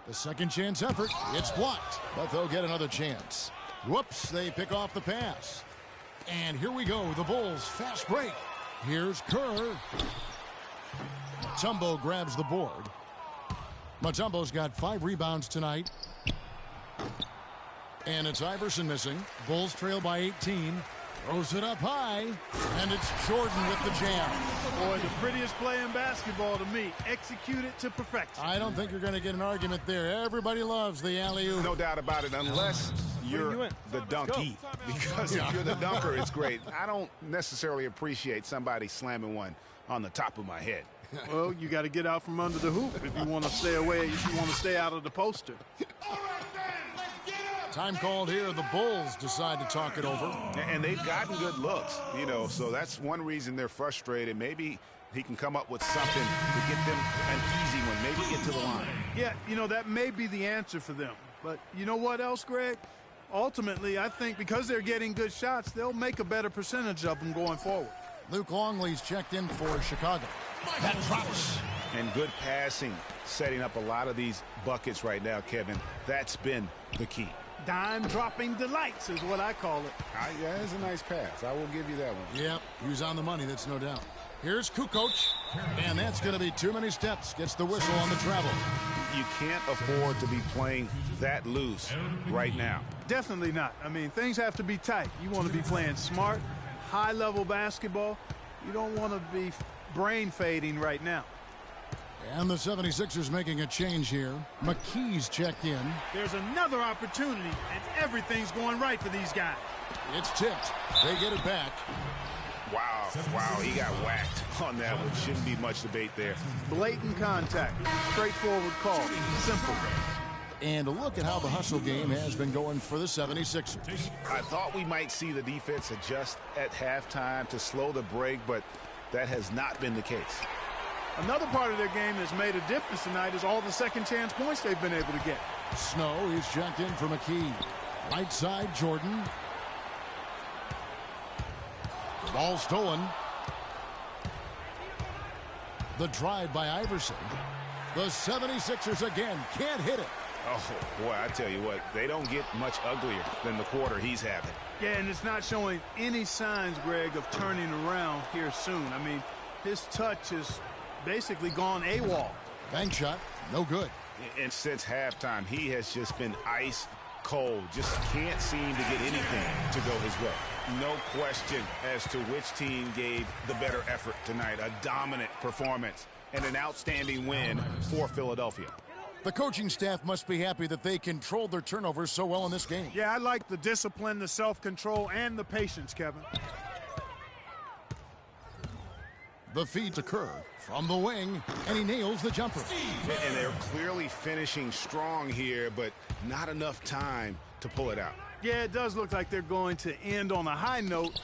The second chance effort. It's blocked. But they'll get another chance. Whoops, they pick off the pass. And here we go. The Bulls fast break. Here's Kerr. Mutombo grabs the board. Mutombo's got 5 rebounds tonight. And it's Iverson missing. Bulls trail by 18. Throws it up high. And it's Jordan with the jam. Boy, the prettiest play in basketball to me. Execute it to perfection. I don't think you're going to get an argument there. Everybody loves the alley-oop. No doubt about it, unless you're the donkey. Because if you're the dunker, it's great. I don't necessarily appreciate somebody slamming one on the top of my head. Well, you got to get out from under the hoop if you want to stay away, if you want to stay out of the poster. Time called here. The Bulls decide to talk it over. And they've gotten good looks, you know, so that's one reason they're frustrated. Maybe he can come up with something to get them an easy one, maybe get to the line. Yeah, you know, that may be the answer for them. But you know what else, Greg? Ultimately, I think because they're getting good shots, they'll make a better percentage of them going forward. Luke Longley's checked in for Chicago. That drops. And good passing, setting up a lot of these buckets right now, Kevin. That's been the key. Dime-dropping delights is what I call it. Yeah, it's a nice pass. I will give you that one. Yep, he was on the money, that's no doubt. Here's Kukoc, and that's going to be too many steps. Gets the whistle on the travel. You can't afford to be playing that loose right now. Definitely not. I mean, things have to be tight. You want to be playing smart, high-level basketball. You don't want to be brain fading right now. And the 76ers making a change here. McKee's checked in. There's another opportunity, and everything's going right for these guys. It's tipped. They get it back. Wow, he got whacked on that one. Shouldn't be much debate there. Blatant contact. Straightforward call. Simple. And a look at how the hustle game has been going for the 76ers. I thought we might see the defense adjust at halftime to slow the break, but that has not been the case. Another part of their game that's made a difference tonight is all the second chance points they've been able to get. Snow is checked in for McKee. Right side, Jordan. The ball stolen. The drive by Iverson. The 76ers again can't hit it. Oh, boy, I tell you what, they don't get much uglier than the quarter he's having. Yeah, and it's not showing any signs, Greg, of turning around here soon. I mean, his touch is basically gone AWOL. Bank shot, no good. And since halftime, he has just been ice cold. Just can't seem to get anything to go his way. No question as to which team gave the better effort tonight. A dominant performance and an outstanding win for Philadelphia. The coaching staff must be happy that they controlled their turnovers so well in this game. Yeah, I like the discipline, the self-control, and the patience, Kevin. The feed to Kerr from the wing, and he nails the jumper. And they're clearly finishing strong here, but not enough time to pull it out. Yeah, it does look like they're going to end on a high note.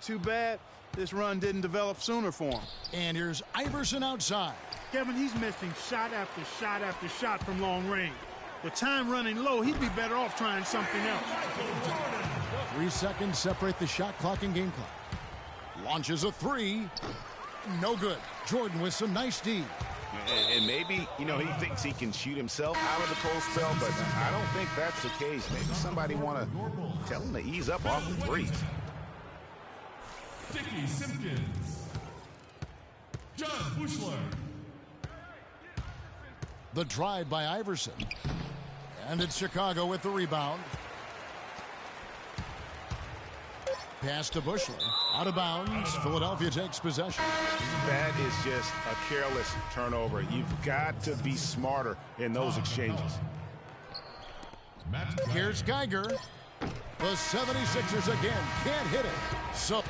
Too bad this run didn't develop sooner for them. And here's Iverson outside. Kevin, he's missing shot after shot after shot from long range. With time running low, he'd be better off trying something else. 3 seconds separate the shot clock and game clock. Launches a three. No good. Jordan with some nice D. And maybe, he thinks he can shoot himself out of the cold spell, but I don't think that's the case. Maybe somebody want to tell him to ease up off the threes. Dickie Simpkins. John Bushler. The drive by Iverson. And it's Chicago with the rebound. Pass to Bushler. Out of bounds. Philadelphia takes possession. That is just a careless turnover. You've got to be smarter in those exchanges. Here's Geiger. The 76ers again can't hit it. So